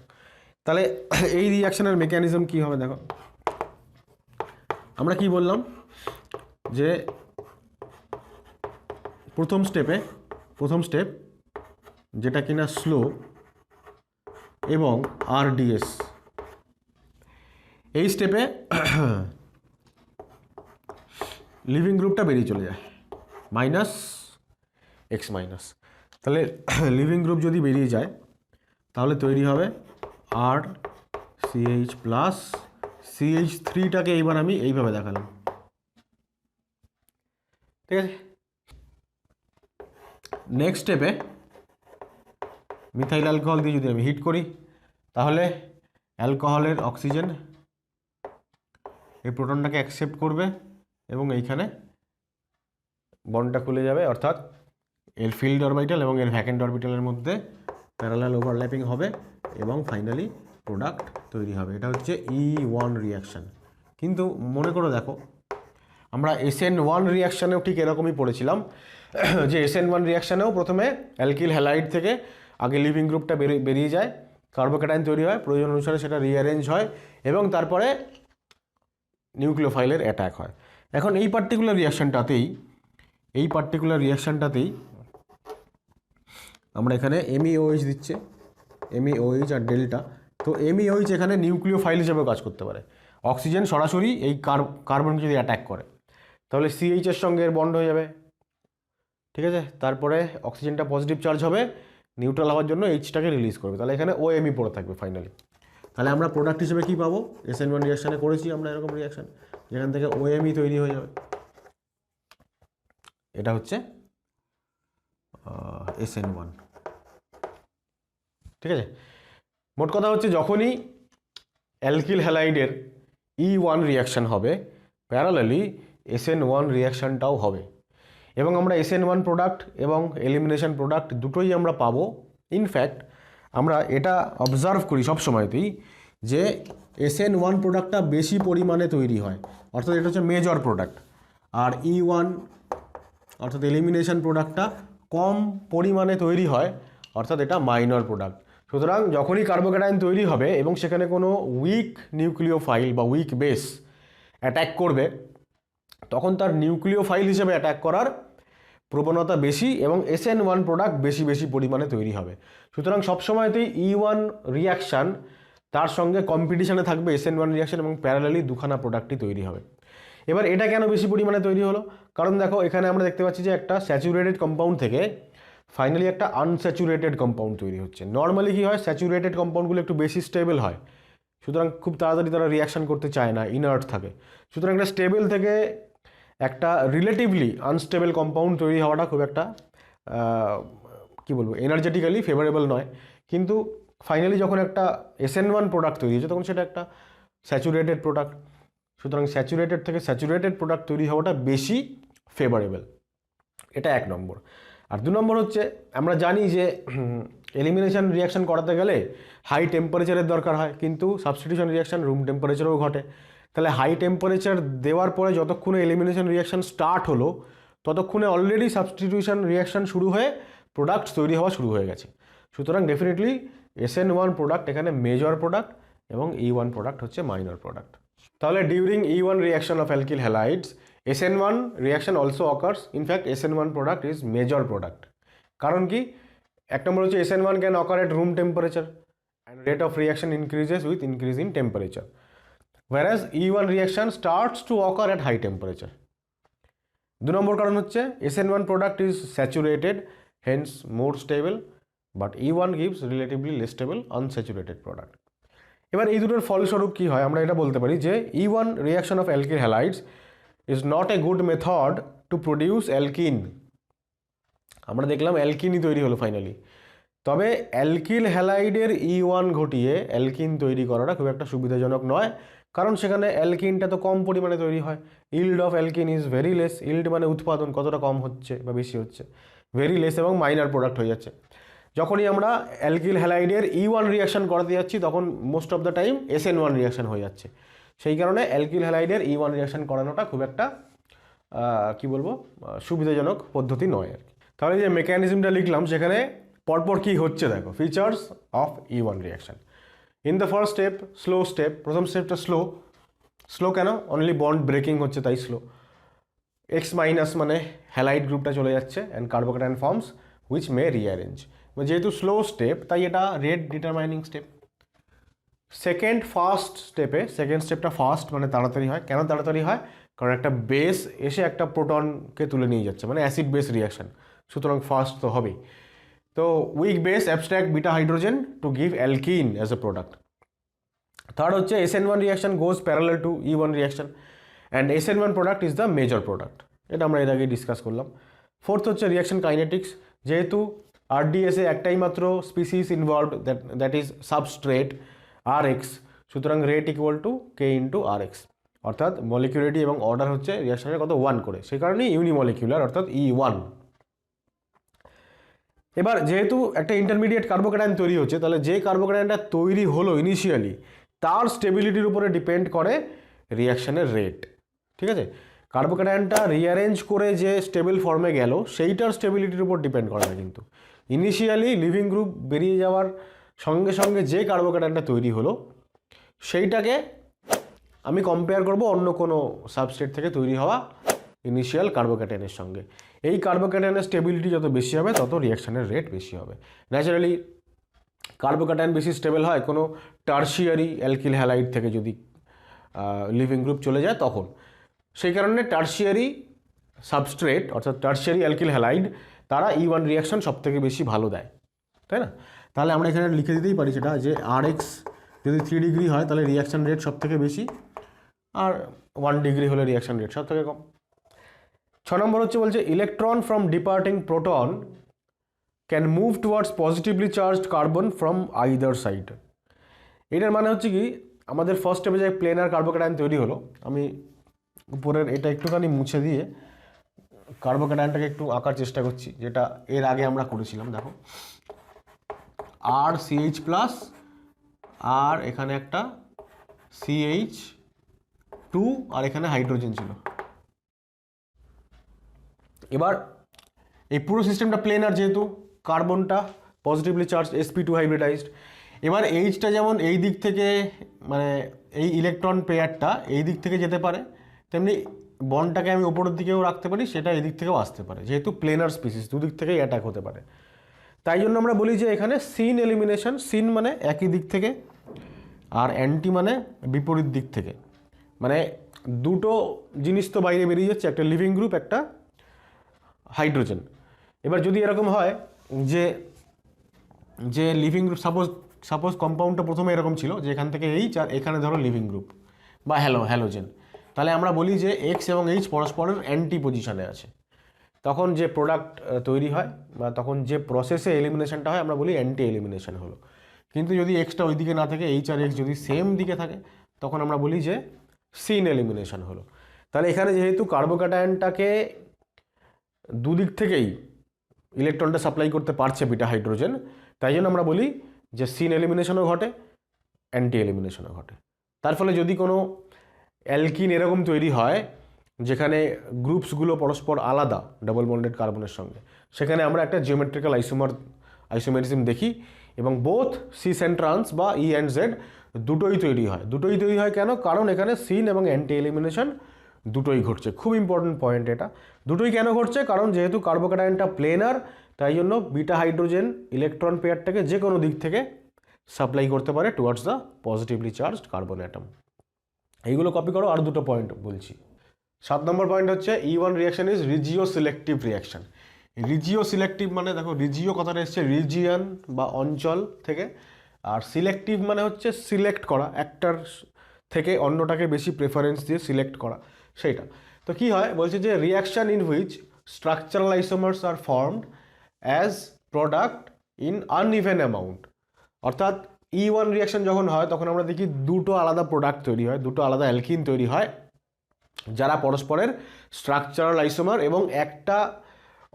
তাহলে এই রিয়াকশানের মেকানিজম কী হবে দেখো, আমরা কি বললাম যে প্রথম স্টেপ যেটা কিনা স্লো এবং RDS, এই স্টেপে লিভিং গ্রুপটা বেরিয়ে চলে যায় -X-, তাহলে লিভিং গ্রুপ যদি বেরিয়ে যায় তাহলে তৈরি হবে RCH প্লাস CH3টাকে এইবার আমি এইভাবে দেখালাম, ঠিক আছে। নেক্সট স্টেপে মিথাইল অ্যালকোহল দিয়ে যদি আমি হিট করি তাহলে অ্যালকোহলের অক্সিজেন এই প্রোটনটাকে অ্যাকসেপ্ট করবে এবং এইখানে বন্ডটা খুলে যাবে, অর্থাৎ এর ফিল্ড অরবিটাল এবং এর ভ্যাকেন্ট অরবিটালের মধ্যে প্যারালাল ওভারল্যাপিং হবে এবং ফাইনালি প্রোডাক্ট তৈরি হবে। এটা হচ্ছে E1 রিয়াকশান। কিন্তু মনে করে দেখো আমরা SN1 রিয়াকশানেও ঠিক এরকমই পড়েছিলাম যে SN1 রিয়াকশানেও প্রথমে অ্যালকিল হ্যালাইড থেকে আগে লিভিং গ্রুপটা বেরিয়ে যায়, কার্বোক্যাটাইন তৈরি হয়, প্রয়োজন অনুসারে সেটা রিঅ্যারেঞ্জ হয় এবং তারপরে নিউক্লিওফাইলের অ্যাটাক হয়। এখন এই পার্টিকুলার রিয়াকশানটাতেই আমরা এখানে MEOH দিচ্ছে, MEOH আর ডেল্টা, তো MEOH এখানে নিউক্লিওফাইল হিসেবেও কাজ করতে পারে। অক্সিজেন সরাসরি এই কার্বনকে যদি অ্যাটাক করে তাহলে CH এর সঙ্গে এর বন্ড হয়ে যাবে, ঠিক আছে, তারপরে অক্সিজেনটা পজিটিভ চার্জ হবে, নিউট্রাল হওয়ার জন্য Hটাকে রিলিজ করবে, তাহলে এখানে OMe পড়ে থাকবে ফাইনালি। তাহলে আমরা প্রোডাক্ট হিসেবে কী পাবো, SN1 রিয়াকশানে করেছি আমরা এরকম রিয়াকশান যেখান থেকে OMe তৈরি হয়ে যাবে, এটা হচ্ছে SN1, ঠিক আছে। মোট কথা হচ্ছে যখনই অ্যালকিল হ্যালাইডের E1 রিয়াকশান হবে প্যারালালি SN1 রিয়াকশানটাও হবে, এবং আমরা SN1 প্রোডাক্ট এবং এলিমিনেশন প্রোডাক্ট দুটোই আমরা পাবো। ইনফ্যাক্ট আমরা এটা অবজার্ভ করি সবসময়তেই যে SN1 প্রোডাক্টটা বেশি পরিমাণে তৈরি হয়, অর্থাৎ এটা হচ্ছে মেজর প্রোডাক্ট, আর E1 অর্থাৎ এলিমিনেশন প্রোডাক্টটা কম পরিমাণে তৈরি হয়, অর্থাৎ এটা মাইনর প্রোডাক্ট। সুতরাং যখনই কার্বোক্যাটায়ন তৈরি হবে এবং সেখানে কোনো উইক নিউক্লিওফাইল বা উইক বেস অ্যাটাক করবে, তখন তার নিউক্লিওফাইল হিসেবে অ্যাটাক করার প্রবণতা বেশি এবং SN1 প্রোডাক্ট বেশি বেশি পরিমাণে তৈরি হবে। সুতরাং সবসময়তেই E1 রিয়াকশান তার সঙ্গে কম্পিটিশানে থাকবে SN1 রিয়াকশান এবং প্যারালালি দুখানা প্রোডাক্টই তৈরি হবে। এবার এটা কেন বেশি পরিমাণে তৈরি হলো? কারণ দেখো এখানে আমরা দেখতে পাচ্ছি যে একটা স্যাচুরেটেড কম্পাউন্ড থেকে ফাইনালি একটা আনস্যাচুরেটেড কম্পাউন্ড তৈরি হচ্ছে। নর্মালি কী হয়, স্যাচুরেটেড কম্পাউন্ডগুলো একটু বেশি স্টেবল হয়, সুতরাং খুব তাড়াতাড়ি তারা রিয়াকশান করতে চায় না, ইনার্ট থাকে। সুতরাং একটা স্টেবল থেকে একটা রিলেটিভলি আনস্টেবল কম্পাউন্ড তৈরি হওয়াটা খুব একটা কী বলবো, এনার্জেটিক্যালি ফেভারেবল নয়। কিন্তু ফাইনালি যখন একটা SN1 প্রোডাক্ট তৈরি হচ্ছে তখন সেটা একটা স্যাচুরেটেড প্রোডাক্ট, সুতরাং স্যাচুরেটেড থেকে স্যাচুরেটেড প্রোডাক্ট তৈরি হওয়াটা বেশি ফেভারেবল। এটা এক নম্বর। আর দু নম্বর হচ্ছে আমরা জানি যে এলিমিনেশন রিয়াকশান করাতে গেলে হাই টেম্পারেচারের দরকার হয়, কিন্তু সাবস্টিটিউশন রিয়াকশান রুম টেম্পারেচারেও ঘটে। তাহলে হাই টেম্পারেচার দেওয়ার পরে যতক্ষণে এলিমিনেশন রিয়াকশান স্টার্ট হলো ততক্ষণে অলরেডি সাবস্টিটিউশন রিয়াকশান শুরু হয়ে প্রোডাক্ট তৈরি হওয়া শুরু হয়ে গেছে। সুতরাং ডেফিনেটলি SN1 প্রোডাক্ট এখানে মেজর প্রোডাক্ট এবং E1 প্রোডাক্ট হচ্ছে মাইনর প্রোডাক্ট। তাহলে during E1 reaction of alkyl halides SN1 reaction also occurs, in fact SN1 product is major product. কারণ কি, এক নম্বর হচ্ছে SN1 can occur at room temperature and rate of reaction increases with increase in temperature, whereas E1 reaction starts to occur at high temperature. দু নম্বর কারণ হচ্ছে SN1 product is saturated, hence more stable, but E1 gives relatively less stable unsaturated product. এবার এই দুটোর ফলস্বরূপ কী হয়, আমরা এটা বলতে পারি যে E1 reaction of alkyl halides is not a good method to produce alkene. আমরা দেখলাম অ্যালকিনই তৈরি হলো ফাইনালি, তবে অ্যালকিল হ্যালাইডের E1 ঘটিয়ে অ্যালকিন তৈরি করাটা খুব একটা সুবিধাজনক নয়, কারণ সেখানে অ্যালকিনটা তো কম পরিমাণে তৈরি হয়। Yield of alkyne is very less, yield মানে উৎপাদন কতটা কম হচ্ছে বা বেশি হচ্ছে, ভেরি লেস, এবং মাইনার প্রোডাক্ট হয়ে যাচ্ছে। যখনই আমরা অ্যালকিল হ্যালাইডের E1 রিয়াকশান করাতে যাচ্ছি তখন most of the time SN1 reaction হয়ে যাচ্ছে। সেই কারণে অ্যালকিল হ্যালাইডের E1 রিয়াকশান করানোটা খুব একটা কী বলবো, সুবিধাজনক পদ্ধতি নয় আর কি। তাহলে যে মেকানিজমটা লিখলাম সেখানে পরপর কী হচ্ছে দেখো, features of E1 reaction. In the first step, slow step, প্রথম স্টেপটা স্লো কেন, অনলি বন্ড ব্রেকিং হচ্ছে তাই স্লো। X মাইনাস মানে হ্যালাইড গ্রুপটা চলে যাচ্ছে and carbocation forms which may rearrange. যেহেতু স্লো স্টেপ তাই এটা রেট ডিটারমাইনিং স্টেপ। সেকেন্ড স্টেপটা ফাস্ট মানে তাড়াতাড়ি হয়। কেন তাড়াতাড়ি হয়, কারণ একটা বেস এসে একটা প্রোটনকে তুলে নিয়ে যাচ্ছে, মানে অ্যাসিড বেস রিয়াকশান, সুতরাং ফাস্ট তো হবেই। তো week base abstract beta hydrogen to give alkyne as a product. Third হচ্ছে SN1 reaction goes parallel to E1 reaction and SN1 product is the major product, এটা আমরা এর আগে ডিসকাস করলাম। ফোর্থ হচ্ছে রিয়াকশান কাইনেটিক্স, যেহেতু RDS এ একটাই মাত্র species involved that is substrate RX, সুতরাং rate equal to K into RX, অর্থাৎ মলিকুলারিটি এবং অর্ডার হচ্ছে রিয়াকশানের কত 1 করে, সেই কারণেই ইউনিমলিকুলার অর্থাৎ E1। এবার যেহেতু একটা ইন্টারমিডিয়েট কার্বোক্যাটায়ন তৈরি হচ্ছে, তাহলে যে কার্বোক্যাটায়নটা তৈরি হলো ইনিশিয়ালি তার স্টেবিলিটির উপরে ডিপেন্ড করে রিয়াকশানের রেট। ঠিক আছে, কার্বোক্যাটায়নটা রিঅ্যারেঞ্জ করে যে স্টেবল ফর্মে গেল সেইটার স্টেবিলিটির উপর ডিপেন্ড করে না, কিন্তু ইনিশিয়ালি লিভিং গ্রুপ বেরিয়ে যাওয়ার সঙ্গে সঙ্গে যে কার্বোক্যাটায়নটা তৈরি হলো সেইটাকে আমি কম্পেয়ার করব অন্য কোনো সাবস্ট্রেট থেকে তৈরি হওয়া ইনিশিয়াল কার্বোক্যাটায়নের সঙ্গে। এই কার্বোক্যাটায়নের স্টেবিলিটি যত বেশি হবে তত রিয়াকশানের রেট বেশি হবে। ন্যাচারালি কার্বোক্যাটায়ন বেশি স্টেবল হয় কোনো টার্সিয়ারি অ্যালকিল হ্যালাইড থেকে যদি লিভিং গ্রুপ চলে যায় তখন। সেই কারণে টার্সিয়ারি সাবস্ট্রেট অর্থাৎ টার্সিয়ারি অ্যালকিল হ্যালাইড তারা E1 রিয়াকশান সবথেকে বেশি ভালো দেয়, তাই না? তাহলে আমরা এখানে লিখে দিতেই পারি সেটা যে RX যদি 3 ডিগ্রি হয় তাহলে রিয়াকশান রেট সবথেকে বেশি, আর 1 ডিগ্রি হলে রিয়াকশান রেট সবথেকে কম। 6 নম্বর হচ্ছে বলছে electron from departing proton can move towards positively charged carbon from either side. এটার মানে হচ্ছে কি, আমাদের ফার্স্ট স্টেপে যে প্লেনার কার্বোক্যাটায়ন তৈরি হলো, আমি উপরের এটা একটুখানি মুছে দিয়ে কার্বোক্যাটায়নটাকে একটু আঁকার চেষ্টা করছি, যেটা এর আগে আমরা করেছিলাম। দেখো আর সিএইচ প্লাস, আর এখানে একটা CH2, আর এখানে হাইড্রোজেন ছিল। এবার এই পুরো সিস্টেমটা প্লেনার, যেহেতু কার্বনটা পজিটিভলি চার্জ sp2 হাইব্রিডাইজড। এবার এইচটা যেমন এই দিক থেকে, মানে এই ইলেকট্রন পেয়ারটা এই দিক থেকে যেতে পারে, তেমনি বন্ডটাকে আমি ওপরের দিকেও রাখতে পারি, সেটা এই দিক থেকেও আসতে পারে, যেহেতু প্লেনার স্পিসিস, দুদিক থেকেই অ্যাটাক হতে পারে। তাই জন্য আমরা বলি যে এখানে সিন এলিমিনেশন, সিন মানে একই দিক থেকে, আর অ্যান্টি মানে বিপরীত দিক থেকে, মানে দুটো জিনিস তো বাইরে বেরিয়ে যাচ্ছে, একটা লিভিং গ্রুপ, একটা হাইড্রোজেন। এবার যদি এরকম হয় যে যে লিভিং গ্রুপ, সাপোজ কম্পাউন্ডটা প্রথমে এরকম ছিল যে এখান থেকে এইচ, আর এখানে ধরো লিভিং গ্রুপ বা হ্যালোজেন, তাহলে আমরা বলি যে এক্স এবং এইচ পরস্পরের অ্যান্টি পজিশনে আছে। তখন যে প্রোডাক্ট তৈরি হয় বা তখন যে প্রসেসে এলিমিনেশনটা হয় আমরা বলি অ্যান্টি এলিমিনেশন হলো। কিন্তু যদি এক্সটা ওই দিকে না থাকে, এইচ আর এক্স যদি সেম দিকে থাকে, তখন আমরা বলি যে সিন এলিমিনেশন হলো। তাহলে এখানে যেহেতু কার্বোক্যাটায়নটাকে দুদিক থেকেই ইলেকট্রনটা সাপ্লাই করতে পারছে বিটা হাইড্রোজেন, তাই জন্য আমরা বলি যে সিন এলিমিনেশনও ঘটে, অ্যান্টি এলিমিনেশনও ঘটে। তার ফলে যদি কোনো অ্যালকিন এরকম তৈরি হয় যেখানে গ্রুপসগুলো পরস্পর আলাদা ডাবল বন্ডেড কার্বনের সঙ্গে, সেখানে আমরা একটা জিওমেট্রিক্যাল আইসোমেরিজম দেখি, এবং বোথ সিস অ্যান্ড ট্রান্স বা ই অ্যান্ড জেড দুটোই তৈরি হয়। দুটোই তৈরি হয় কেন? কারণ এখানে সিন এবং অ্যান্টি এলিমিনেশন দুটোই ঘটছে। খুব ইম্পর্টেন্ট পয়েন্ট এটা। দুটোই কেন ঘটছে? কারণ যেহেতু কার্বোক্যাটায়নটা প্লেনার, তাই জন্য বিটা হাইড্রোজেন ইলেকট্রন পেয়ারটাকে যে কোনো দিক থেকে সাপ্লাই করতে পারে towards the positively charged carbon atom. এইগুলো কপি করো। আর দুটো পয়েন্ট বলছি। 7 নম্বর পয়েন্ট হচ্ছে E1 reaction is regioselective reaction. Regioselective মানে দেখো রিজিও কথাটা এসছে রিজিয়ন বা অঞ্চল থেকে, আর সিলেক্টিভ মানে হচ্ছে সিলেক্ট করা, একটার থেকে অন্যটাকে বেশি প্রেফারেন্স দিয়ে সিলেক্ট করা, সেইটা। তো কি হয় বলছে যে reaction in which structural isomers are formed as product in uneven amount. অর্থাৎ E1 রিয়াকশন যখন হয় তখন আমরা দেখি দুটো আলাদা প্রোডাক্ট তৈরি হয়, দুটো আলাদা অ্যালকিন তৈরি হয়, যারা পরস্পরের স্ট্রাকচারাল আইসোমার, এবং একটা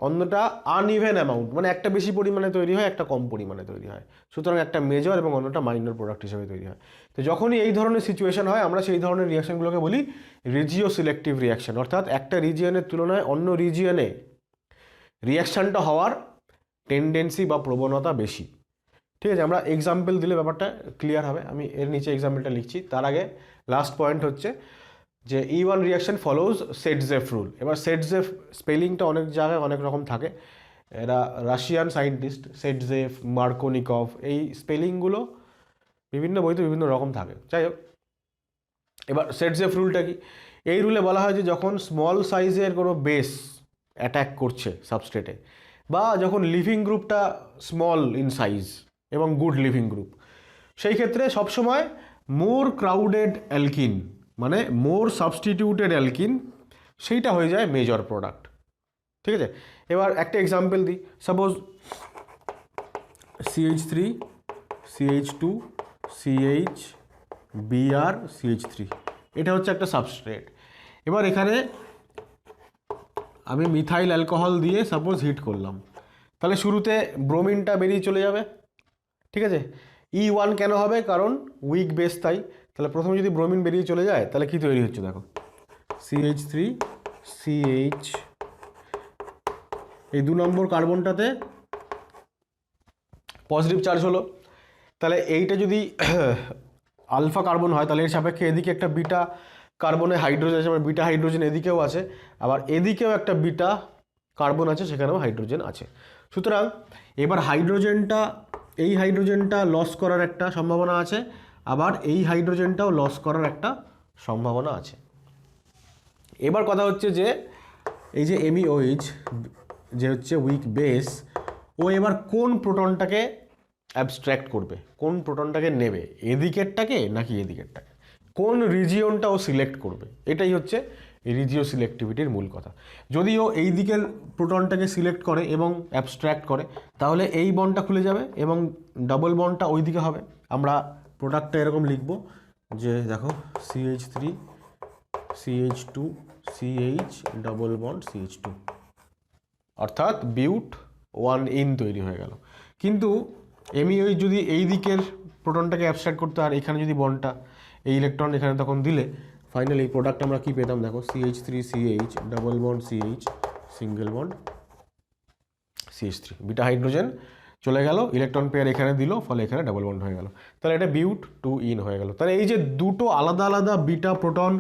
অন্যটা আনইভেন অ্যামাউন্ট, মানে একটা বেশি পরিমাণে তৈরি হয়, একটা কম পরিমাণে তৈরি হয়। সুতরাং একটা মেজর এবং অন্যটা মাইনর প্রোডাক্ট হিসেবে তৈরি হয়। তো যখনই এই ধরনের সিচুয়েশন হয় আমরা সেই ধরনের রিয়াকশনগুলোকে বলি রিজিও সিলেক্টিভ রিয়াকশন। অর্থাৎ একটা রিজিয়নের তুলনায় অন্য রিজিয়নে রিয়াকশানটা হওয়ার টেন্ডেন্সি বা প্রবণতা বেশি। ঠিক আছে, আমরা এক্সাম্পল দিলে ব্যাপারটা ক্লিয়ার হবে। আমি এর নিচে এক্সাম্পলটা লিখছি। তার আগে লাস্ট পয়েন্ট হচ্ছে যে E1 রিয়াকশন ফলোজ সেটজেফ রুল। এবার সেটজেফ স্পেলিংটা অনেক জায়গায় অনেক রকম থাকে। এরা রাশিয়ান সায়েন্টিস্ট, সেটজেফ, মার্কোনিকভ, এই স্পেলিংগুলো বিভিন্ন বইতে বিভিন্ন রকম থাকে। যাই হোক, এবার সেটজেফ রুলটা কি? এই রুলে বলা হয় যে যখন স্মল সাইজের কোনো বেস অ্যাটাক করছে সাবস্ট্রেটে, বা যখন লিভিং গ্রুপটা স্মল ইন সাইজ এবং গুড লিভিং গ্রুপ, সেই ক্ষেত্রে সবসময় মোর ক্রাউডেড অ্যালকিন, মানে মোর সাবস্টিটিউটেড অ্যালকিন, সেইটা হয়ে যায় মেজর প্রোডাক্ট। ঠিক আছে, এবার একটা এক্সাম্পল দিই। Suppose CH3 CH2 CH Br CH3, এটা হচ্ছে একটা সাবস্ট্রেট। এবার এখানে আমি মিথাইল অ্যালকোহল দিয়ে সাপোজ হিট করলাম, তাহলে শুরুতে ব্রোমিনটা বেরিয়ে চলে যাবে। ঠিক আছে, E1 কেন হবে? কারণ উইক বেস, তাই। তাহলে প্রথমে যদি ব্রোমিন বেরিয়ে চলে যায় তাহলে কি তৈরি হচ্ছে দেখো, CH3 CH, এই 2 নম্বর কার্বনটাতে পজিটিভ চার্জ হলো। তাহলে এইটা যদি আলফা কার্বন হয় তাহলে এর সাপেক্ষে এদিকে একটা বিটা কার্বনে হাইড্রোজেন আছে, বিটা হাইড্রোজেন এদিকেও আছে, আবার এদিকেও একটা বিটা কার্বন আছে, সেখানেও হাইড্রোজেন আছে। সুতরাং এবার হাইড্রোজেনটা, এই হাইড্রোজেনটা লস করার একটা সম্ভাবনা আছে, আবার এই হাইড্রোজেনটাও লস করার একটা সম্ভাবনা আছে। এবার কথা হচ্ছে যে এই যে MEOH যে হচ্ছে উইক বেস, ও এবার কোন প্রোটনটাকে অ্যাবস্ট্র্যাক্ট করবে, কোন প্রোটনটাকে নেবে, এদিকেরটাকে নাকি এদিকেরটাকে, কোন রিজিয়নটা ও সিলেক্ট করবে, এটাই হচ্ছে রিজিও সিলেক্টিভিটির মূল কথা। যদি ও এই দিকের প্রোটনটাকে সিলেক্ট করে এবং অ্যাবস্ট্র্যাক্ট করে, তাহলে এই বন্ডটা খুলে যাবে এবং ডাবল বন্ডটা ওই দিকে হবে। আমরা প্রোডাক্টটা এরকম লিখব যে দেখো CH3 CH2 CH double bond CH2, অর্থাৎ বিউট 1 ইন তৈরি হয়ে গেল। কিন্তু ওই যদি এই দিকের প্রোটনটাকে অ্যাবস্ট্রাক্ট করতে আর এখানে যদি বন্ডটা এই ইলেকট্রন এখানে তখন দিলে ফাইনালি এই প্রোডাক্ট আমরা কি পেতাম দেখো, CH3CH double bond CH single bond CH3 beta hydrogen চলে গেল, ইলেকট্রন পেয়ার এখানে দিল, ফলে এখানে ডাবল বন্ড হয়ে গেল। তাহলে এটা বিউট 2 ইন হয়ে গেল। তাহলে এই যে দুটো আলাদা আলাদা বিটা প্রোটন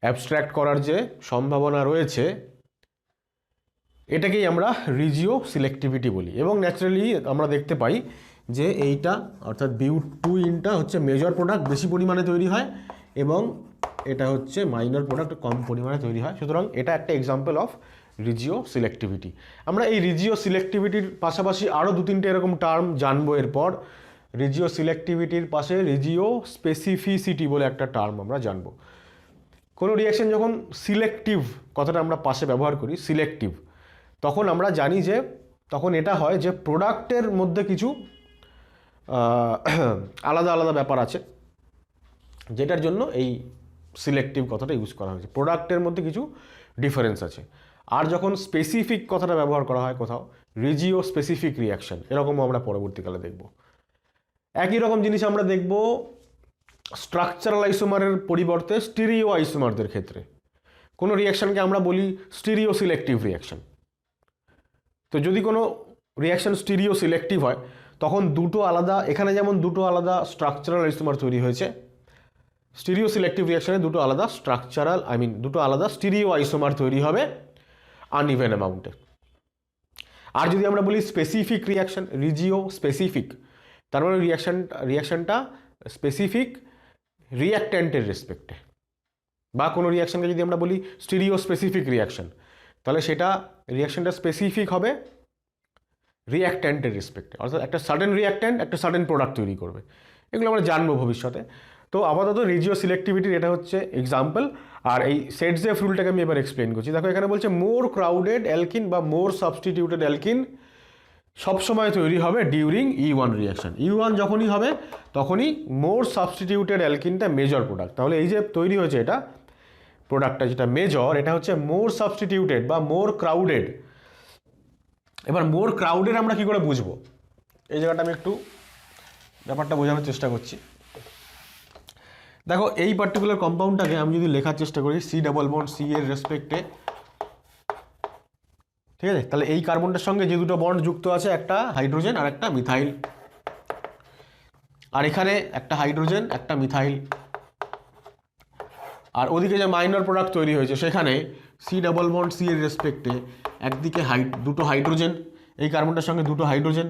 অ্যাবস্ট্রাক্ট করার যে সম্ভাবনা রয়েছে এটাকেই আমরা রিজিও সিলেক্টিভিটি বলি। এবং ন্যাচারালি আমরা দেখতে পাই যে এইটা অর্থাৎ বিউট 2 ইনটা হচ্ছে মেজর প্রোডাক্ট বেশি পরিমাণে তৈরি হয় এবং এটা হচ্ছে মাইনর প্রোডাক্ট কম পরিমাণে তৈরি হয়। সুতরাং এটা একটা এক্সাম্পল অফ রিজিও সিলেক্টিভিটি। আমরা এই রিজিও সিলেক্টিভিটির পাশাপাশি আরও 2-3টে এরকম টার্ম জানবো এরপর। রিজিও সিলেক্টিভিটির পাশে রিজিও স্পেসিফিসিটি বলে একটা টার্ম আমরা জানবো। কোনো রিঅ্যাকশন যখন সিলেক্টিভ কথাটা আমরা পাশে ব্যবহার করি, সিলেক্টিভ, তখন আমরা জানি যে তখন এটা হয় যে প্রোডাক্টের মধ্যে কিছু আলাদা আলাদা ব্যাপার আছে যেটার জন্য এই সিলেক্টিভ কথাটা ইউজ করা হয়েছে, প্রোডাক্টের মধ্যে কিছু ডিফারেন্স আছে। আর যখন স্পেসিফিক কথাটা ব্যবহার করা হয় কোথাও, রিজিও স্পেসিফিক রিঅ্যাকশন, এরকমও আমরা পরবর্তীকালে দেখব। একই রকম জিনিস আমরা দেখব স্ট্রাকচারাল আইসোমারের পরিবর্তে স্টিরিও আইসোমারদের ক্ষেত্রে। কোনো রিঅ্যাকশনকে আমরা বলি স্টিরিও সিলেক্টিভ রিঅ্যাকশন। তো যদি কোনো রিঅ্যাকশন স্টিরিও সিলেক্টিভ হয় তখন দুটো আলাদা, এখানে যেমন দুটো আলাদা স্ট্রাকচারাল আইসোমার তৈরি হয়েছে, স্টিরিও সিলেক্টিভ রিঅ্যাকশনে দুটো আলাদা দুটো আলাদা স্টিরিও আইসোমার তৈরি হবে আনইভেন অ্যামাউন্টে। আর যদি আমরা বলি স্পেসিফিক রিঅ্যাকশন, রিজিও স্পেসিফিক, তার মানে রিঅ্যাকশনটা স্পেসিফিক রিঅ্যাক্ট্যান্টের রেসপেক্টে। বা কোনো রিঅ্যাকশনকে যদি আমরা বলি স্টিরিও স্পেসিফিক রিঅ্যাকশন, তাহলে সেটা রিঅ্যাকশনটা স্পেসিফিক হবে রিঅ্যাক্ট্যান্টের রেসপেক্টে, অর্থাৎ একটা সাডেন রিঅ্যাক্ট্যান্ট একটা সাডেন প্রোডাক্ট তৈরি করবে। এগুলো আমরা জানবো ভবিষ্যতে। তো আপাতত রিজিও সিলেক্টিভিটির এটা হচ্ছে এক্সাম্পল। আর এই সেটজেফ রুলটাকে আমি এবার এক্সপ্লেন করছি। দেখো এখানে বলছে মোর ক্রাউডেড অ্যালকিন বা মোর সাবস্টিটিউটেড অ্যালকিন সবসময় তৈরি হবে ডিউরিং E1 রিঅ্যাকশন। E1 যখনই হবে তখনই মোর সাবস্টিটিউটেড অ্যালকিনটা মেজর প্রোডাক্ট। তাহলে এই যে তৈরি হয়েছে এটা প্রোডাক্টটা যেটা মেজর, এটা হচ্ছে মোর সাবস্টিটিউটেড বা মোর ক্রাউডেড। এবার মোর ক্রাউডেড আমরা কি করে বুঝবো, এই জায়গাটা আমি একটু ব্যাপারটা বোঝানোর চেষ্টা করছি। দেখো এই পার্টিকুলার কম্পাউন্ডটাকে আমি যদি লেখার চেষ্টা করি C ডাবল বন্ড C এর রেসপেক্টে, ঠিক আছে, তাহলে এই কার্বনটার সঙ্গে যে দুটো বন্ড যুক্ত আছে, একটা হাইড্রোজেন আর একটা মিথাইল, আর এখানে একটা হাইড্রোজেন একটা মিথাইল, আর ওদিকে যে মাইনর প্রোডাক্ট তৈরি হয়েছে সেখানে C ডাবল বন্ড C এর রেসপেক্টে একদিকে দুটো হাইড্রোজেন, এই কার্বনটার সঙ্গে দুটো হাইড্রোজেন,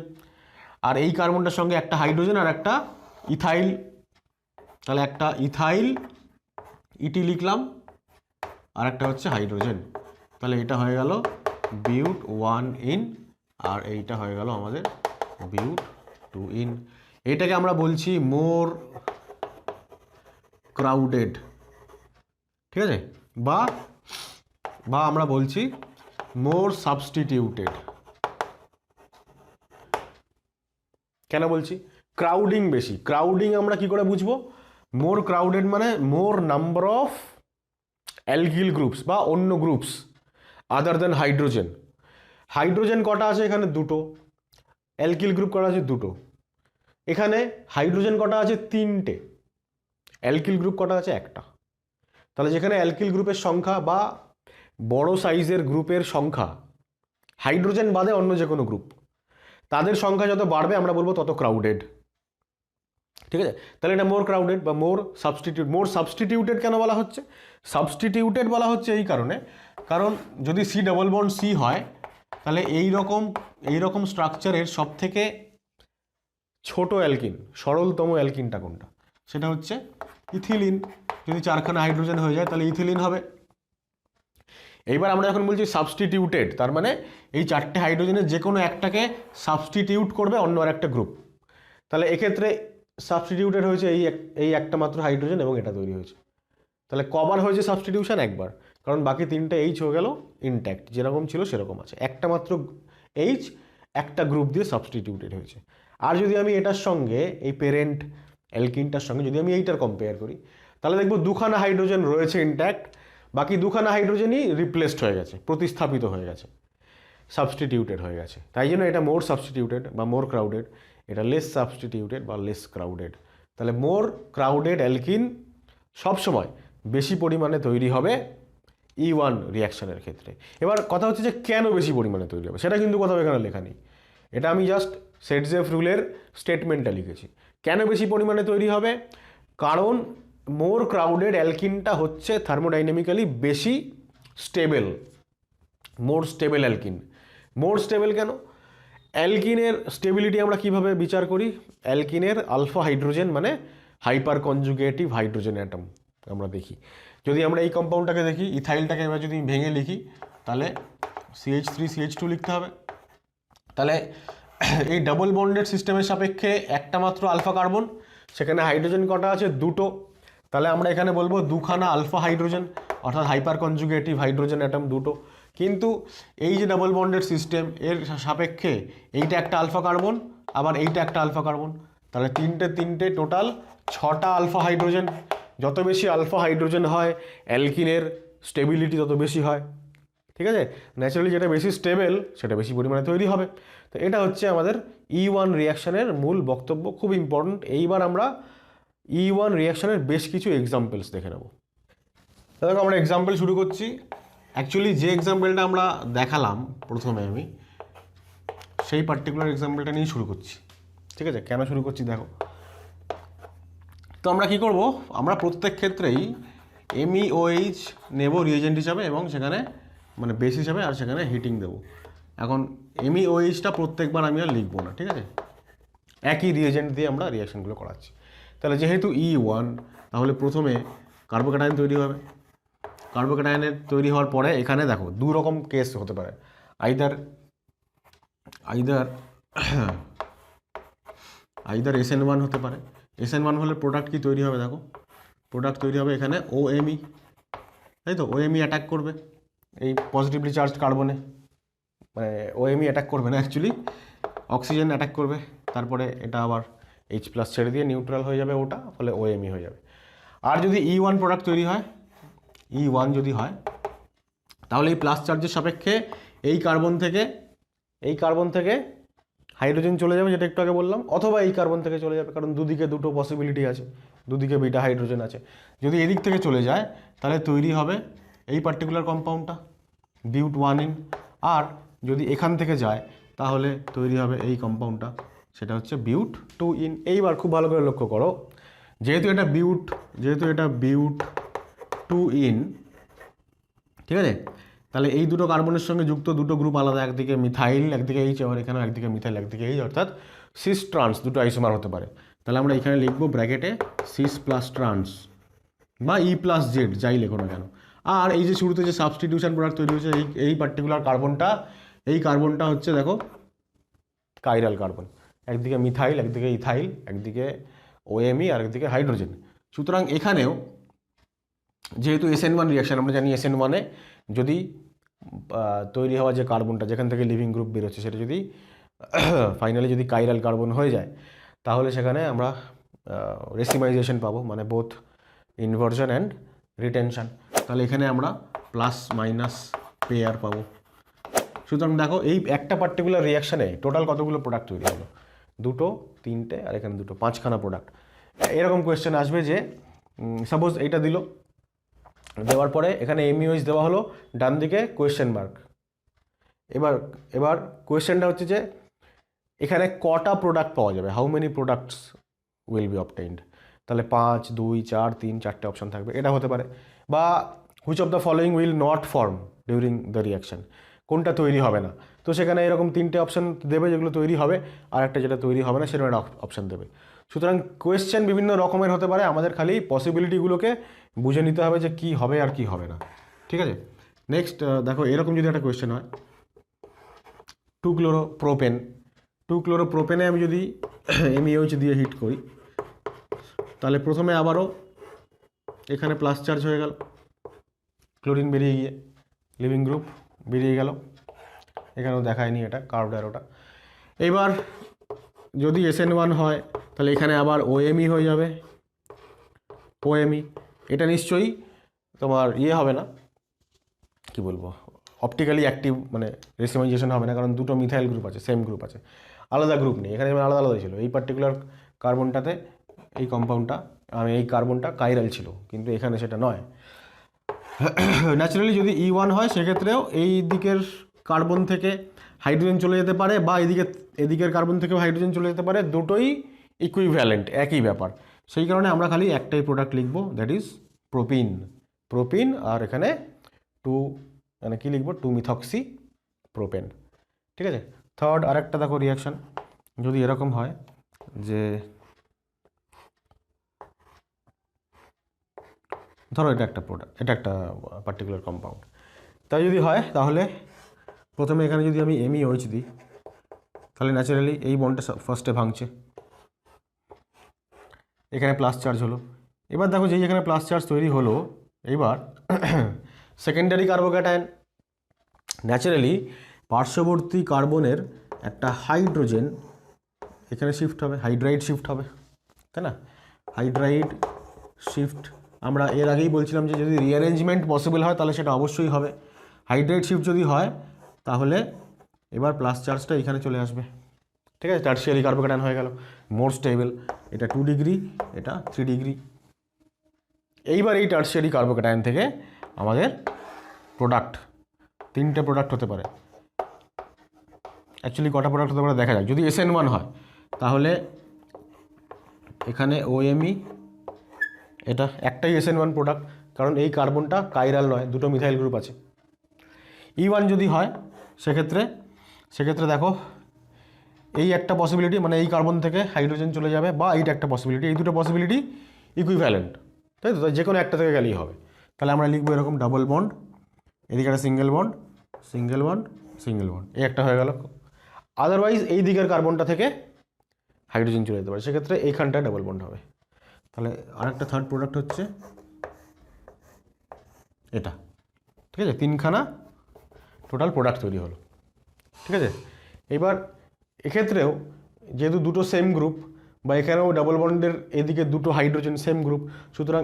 আর এই কার্বনটার সঙ্গে একটা হাইড্রোজেন আর একটা ইথাইল। তাহলে একটা ইথাইল ইটি লিখলাম আর একটা হচ্ছে হাইড্রোজেন। তাহলে এটা হয়ে গেল বিউট 1 ইন আর এইটা হয়ে গেল আমাদের বিউট 2 ইন। এটাকে আমরা বলছি মোর ক্রাউডেড, ঠিক আছে, বা আমরা বলছি মোর সাবস্টিটিউটেড। কেন বলছি? ক্রাউডিং বেশি। ক্রাউডিং আমরা কি করে বুঝবো? মোর ক্রাউডেড মানে মোর নাম্বার অফ অ্যালকিল গ্রুপস বা অন্য গ্রুপস আদার দেন হাইড্রোজেন। হাইড্রোজেন কটা আছে এখানে? দুটো। অ্যালকিল গ্রুপ কটা আছে? দুটো। এখানে হাইড্রোজেন কটা আছে? তিনটে। অ্যালকিল গ্রুপ কটা আছে? একটা। তাহলে যেখানে অ্যালকিল গ্রুপের সংখ্যা বা বড় সাইজের গ্রুপের সংখ্যা, হাইড্রোজেন বাদে অন্য যে কোনো গ্রুপ, তাদের সংখ্যা যত বাড়বে আমরা বলবো তত ক্রাউডেড, ঠিক আছে। তাহলে এটা মোর ক্রাউডেড বা মোর সাবস্টিটিউট। মোর সাবস্টিটিউটেড কেন বলা হচ্ছে? সাবস্টিটিউটেড বলা হচ্ছে এই কারণে, কারণ যদি C ডাবল বন্ড C হয় তাহলে এই রকম স্ট্রাকচারের সব থেকে ছোট অ্যালকিন, সরলতম অ্যালকিনটা কোনটা? সেটা হচ্ছে ইথিলিন। যদি 4খানা হাইড্রোজেন হয়ে যায় তাহলে ইথিলিন হবে। এইবার আমরা যখন বলছি সাবস্টিটিউটেড, তার মানে এই 4টে হাইড্রোজেনের যে কোনো একটাকে সাবস্টিটিউট করবে অন্য আর একটা গ্রুপ। তাহলে এক্ষেত্রে সাবস্টিটিউটেড হয়েছে এই একটা মাত্র হাইড্রোজেন এবং এটা তৈরি হয়েছে। তাহলে কবার হয়েছে সাবস্টিটিউশন? একবার, কারণ বাকি 3টে H হয়ে গেল ইনট্যাক্ট, যেরকম ছিল সেরকম আছে। একটা মাত্র H একটা গ্রুপ দিয়ে সাবস্টিটিউটেড হয়েছে। আর যদি আমি এটার সঙ্গে এই পেরেন্ট অ্যালকিনটার সঙ্গে যদি আমি এইটার কম্পেয়ার করি তাহলে দেখবো 2খানা হাইড্রোজেন রয়েছে ইনট্যাক্ট, বাকি 2খানা হাইড্রোজেনই রিপ্লেসড হয়ে গেছে, প্রতিস্থাপিত হয়ে গেছে। সাবস্টিটিউটেড হয়ে গেছে, তাই জন্য এটা মোর সাবস্টিটিউটেড বা মোর ক্রাউডেড, এটা লেস সাবস্টিটিউটেড বা লেস ক্রাউডেড। তাহলে মোর ক্রাউডেড অ্যালকিন সবসময় বেশি পরিমাণে তৈরি হবে E1 রিয়াকশনের ক্ষেত্রে। এবার কথা হচ্ছে যে কেন বেশি পরিমাণে তৈরি হবে, সেটা কিন্তু কোথাও এখানে লেখা নেই, এটা আমি জাস্ট সেটজেফ রুলের স্টেটমেন্টটা লিখেছি। কেন বেশি পরিমাণে তৈরি হবে, কারণ মোর ক্রাউডেড অ্যালকিনটা হচ্ছে থার্মোডাইনামিক্যালি বেশি স্টেবল, মোর স্টেবল অ্যালকিন। মোর স্টেবল কেন, অ্যালকিনের স্টেবিলিটি আমরা কিভাবে বিচার করি, অ্যালকিনের আলফা হাইড্রোজেন মানে হাইপার কনজুগেটিভ হাইড্রোজেন অ্যাটম আমরা দেখি। যদি আমরা এই কম্পাউন্ডটাকে দেখি, ইথাইলটাকে এবার যদি ভেঙে লিখি তাহলে CH3CH2 লিখতে হবে। তাহলে এই ডাবল বন্ডেড সিস্টেমের সাপেক্ষে একটা মাত্র আলফা কার্বন, সেখানে হাইড্রোজেন কটা আছে, দুটো। তাহলে আমরা এখানে বলবো দুখানা আলফা হাইড্রোজেন, অর্থাৎ হাইপার কনজুগেটিভ হাইড্রোজেন অ্যাটম দুটো। কিন্তু এই যে ডাবল বন্ডেড সিস্টেম, এর সাপেক্ষে এইটা একটা আলফা কার্বন, আবার এইটা একটা আলফা কার্বন, তাহলে তিনটে টোটাল 6টা আলফা হাইড্রোজেন। যত বেশি আলফা হাইড্রোজেন হয় অ্যালকিনের স্টেবিলিটি তত বেশি হয়, ঠিক আছে। ন্যাচারালি যেটা বেশি স্টেবল সেটা বেশি পরিমাণে তৈরি হবে। তো এটা হচ্ছে আমাদের E1 রিয়াকশনের মূল বক্তব্য, খুব ইম্পর্ট্যান্ট। এইবার আমরা E1 রিয়াকশনের বেশ কিছু এক্সাম্পলস দেখে নেব। দেখো আমরা এক্সাম্পল শুরু করছি। অ্যাকচুয়ালি যে এক্সাম্পলটা আমরা দেখালাম প্রথমে আমি, সেই পার্টিকুলার এক্সাম্পলটা নিয়ে শুরু করছি, ঠিক আছে। কেন শুরু করছি দেখো, তো আমরা কি করব, আমরা প্রত্যেক ক্ষেত্রেই MEOH নেব রিয়েজেন্ট হিসাবে এবং সেখানে মানে বেস হিসাবে, আর সেখানে হিটিং দেবো। এখন MEOHটা প্রত্যেকবার আমি আর লিখবো না, ঠিক আছে, একই রিয়েজেন্ট দিয়ে আমরা রিয়াকশনগুলো করাচ্ছি। তাহলে যেহেতু E1, তাহলে প্রথমে কার্বোক্যাটায়ন তৈরি হবে। কার্বোক্যাটায়নের তৈরি হওয়ার পরে এখানে দেখো দু রকম কেস হতে পারে, আইদার SN1 হতে পারে। SN1 হলে প্রোডাক্ট কি তৈরি হবে, দেখো প্রোডাক্ট তৈরি হবে এখানে OMe, তাই তো। OMe অ্যাটাক করবে এই পজিটিভলি চার্জ কার্বনে, মানে OMe অ্যাটাক করবে না, অ্যাকচুয়ালি অক্সিজেন অ্যাটাক করবে। তারপরে এটা আবার H+ ছেড়ে দিয়ে নিউট্রাল হয়ে যাবে ওটা, ফলে OMe হয়ে যাবে। আর যদি E1 প্রোডাক্ট তৈরি হয়, E1 যদি হয়, তাহলে এই প্লাস চার্জের সাপেক্ষে এই কার্বন থেকে হাইড্রোজেন চলে যাবে, যেটা একটু আগে বললাম, অথবা এই কার্বন থেকে চলে যাবে, কারণ দুদিকে দুটো পসিবিলিটি আছে, দুদিকে বিটা হাইড্রোজেন আছে। যদি এদিক থেকে চলে যায় তাহলে তৈরি হবে এই পার্টিকুলার কম্পাউন্ডটা বিউট-1ইন, আর যদি এখান থেকে যায় তাহলে তৈরি হবে এই কম্পাউন্ডটা, সেটা হচ্ছে বিউট-2ইন। এইবার খুব ভালো করে লক্ষ্য করো, যেহেতু এটা বিউট-2ইন, ঠিক আছে, তাহলে এই দুটো কার্বনের সঙ্গে যুক্ত দুটো গ্রুপ আলাদা, একদিকে মিথাইল, একদিকে H, আবার এখানেও একদিকে মিথাইল, একদিকে H, অর্থাৎ সিস ট্রান্স, দুটো আইসোমার হতে পারে। তাহলে আমরা এখানে লিখবো ব্র্যাকেটে সিস প্লাস ট্রান্স বা E+Z, যাই লেখো না কেন। আর এই যে শুরুতে যে সাবস্টিটিউশন প্রোডাক্ট তৈরি হয়েছে এই পার্টিকুলার কার্বনটা হচ্ছে দেখো কাইরাল কার্বন, একদিকে মিথাইল, একদিকে ইথাইল, একদিকে OMe আর একদিকে হাইড্রোজেন। সুতরাং এখানেও যেহেতু SN1 রিয়াকশন, আমরা জানি SN1-এ যদি তৈরি হওয়া যে কার্বনটা যেখান থেকে লিভিং গ্রুপ বেরোচ্ছে সেটা যদি ফাইনালি যদি কাইরাল কার্বন হয়ে যায়, তাহলে সেখানে আমরা রেসিমাইজেশন পাবো, মানে বোথ ইনভার্সন অ্যান্ড রিটেনশন। তাহলে এখানে আমরা প্লাস মাইনাস পেয়ার পাবো। সুতরাং দেখো এই একটা পার্টিকুলার রিয়াকশানে টোটাল কতগুলো প্রোডাক্ট তৈরি হলো, দুটো, তিনটে, আর এখানে দুটো, 5খানা প্রোডাক্ট। এরকম কোয়েশ্চেন আসবে যে সাপোজ এইটা দিল, দেওয়ার পরে এখানে MEOH দেওয়া হলো, ডান দিকে কোয়েশ্চেন মার্ক। এবার কোয়েশ্চেনটা হচ্ছে যে এখানে কটা প্রোডাক্ট পাওয়া যাবে, how many products will be obtained. তাহলে 5, 2, 4, 3, 4টে অপশান থাকবে, এটা হতে পারে। বা which of the following will not form during the reaction, কোনটা তৈরি হবে না। তো সেখানে এরকম 3টে অপশান দেবে যেগুলো তৈরি হবে, আর একটা যেটা তৈরি হবে না সেরকম একটা অপশান দেবে। সুতরাং কোয়েশ্চেন বিভিন্ন রকমের হতে পারে, আমাদের খালি পসিবিলিটিগুলোকে বুঝে নিতে হবে যে কি হবে আর কি হবে না, ঠিক আছে। নেক্সট দেখো এরকম যদি একটা কোয়েশ্চেন হয়, 2-ক্লোরোপ্রোপেনে আমি যদি MEOH দিয়ে হিট করি, তাহলে প্রথমে আবারও এখানে প্লাস চার্জ হয়ে গেল, ক্লোরিন বেরিয়ে গিয়ে লিভিং গ্রুপ বেরিয়ে গেল, এখানেও দেখায়নি এটা কার্ভড অ্যারোটা। এবার যদি SN1 হয় তাহলে এখানে আবার OMe হয়ে যাবে, OMe। এটা নিশ্চয়ই তোমার হবে না, কি বলবো, অপটিক্যালি অ্যাক্টিভ মানে রেসিমাইজেশন হবে না, কারণ দুটো মিথাইল গ্রুপ আছে, সেম গ্রুপ আছে, আলাদা গ্রুপ নেই। এখানে যেমন আলাদা আলাদা ছিল, এই পার্টিকুলার কার্বনটাতে এই কম্পাউন্ডটা এই কার্বনটা কাইরাল ছিল, কিন্তু এখানে সেটা নয়। ন্যাচারালি যদি E1 হয় সেক্ষেত্রেও এই দিকের কার্বন থেকে হাইড্রোজেন চলে যেতে পারে, বা এদিকের কার্বন থেকেও হাইড্রোজেন চলে যেতে পারে, দুটোই ইকুইভ্যালেন্ট, একই ব্যাপার। সেই কারণে আমরা খালি একটাই প্রোডাক্ট লিখবো, দ্যাট ইজ প্রোপিন। আর এখানে মানে কি লিখবো, 2-মিথক্সি প্রোপেন। ঠিক আছে। থার্ড আরেকটা দেখো রিয়াকশান, যদি এরকম হয় যে ধরো এটা একটা প্রোডাক্ট, এটা একটা পার্টিকুলার কম্পাউন্ড, তাই যদি হয় তাহলে প্রথমে এখানে যদি আমি MEOH দিই, তাহলে ন্যাচারালি এই বন্ডটা ফার্স্টে ভাঙছে, এখানে প্লাস চার্জ হলো। এবার দেখো যেই এখানে প্লাস চার্জ তৈরি হলো, এইবার সেকেন্ডারি কার্বোক্যাটায়ন, ন্যাচারালি পার্শ্ববর্তী কার্বনের একটা হাইড্রোজেন এখানে শিফট হবে, হাইড্রাইড শিফট হবে, তাই না? হাইড্রাইড শিফট আমরা এর আগেই বলছিলাম যে যদি রিঅ্যারেঞ্জমেন্ট পসিবল হয় তাহলে সেটা অবশ্যই হবে। হাইড্রাইড শিফট যদি হয় তাহলে এবার প্লাস চার্জটা এখানে চলে আসবে। ঠিক আছে, টার্সিয়ারি কার্বোক্যাটায়ন হয়ে গেল, মোর স্টেবল। এটা 2 ডিগ্রি, এটা 3 ডিগ্রি। এইবার এই টার্সিয়ারি কার্বোক্যাটায়ন থেকে আমাদের প্রোডাক্ট 3টে প্রোডাক্ট হতে পারে। অ্যাকচুয়ালি কটা প্রোডাক্ট হতে পারে দেখা যাক। যদি SN1 হয় তাহলে এখানে OMe, এটা একটাই SN1 প্রোডাক্ট, কারণ এই কার্বনটা কাইরাল নয়, দুটো মিথাইল গ্রুপ আছে। E1 যদি হয় সেক্ষেত্রে দেখো এই একটা পসিবিলিটি, মানে এই কার্বন থেকে হাইড্রোজেন চলে যাবে, বা এইটা একটা পসিবিলিটি, এই দুটো পসিবিলিটি ইকুইভ্যালেন্ট, তাই তো? যে কোনো একটা থেকে গেলেই হবে। তাহলে আমরা লিখবো এরকম ডাবল বন্ড, এদিকে একটা single bond, single bond, single bond, এই একটা হয়ে গেল। আদারওয়াইজ এই দিকের কার্বনটা থেকে হাইড্রোজেন চলে যেতে পারে, সেক্ষেত্রে এইখানটায় ডাবল বন্ড হবে। তাহলে আরেকটা থার্ড প্রোডাক্ট হচ্ছে এটা। ঠিক আছে, 3খানা টোটাল প্রোডাক্ট তৈরি হলো। ঠিক আছে, এবার এক্ষেত্রেও যেহেতু দুটো সেম গ্রুপ, বা এখানেও ডাবল বন্ডের এদিকে দুটো হাইড্রোজেন সেম গ্রুপ, সুতরাং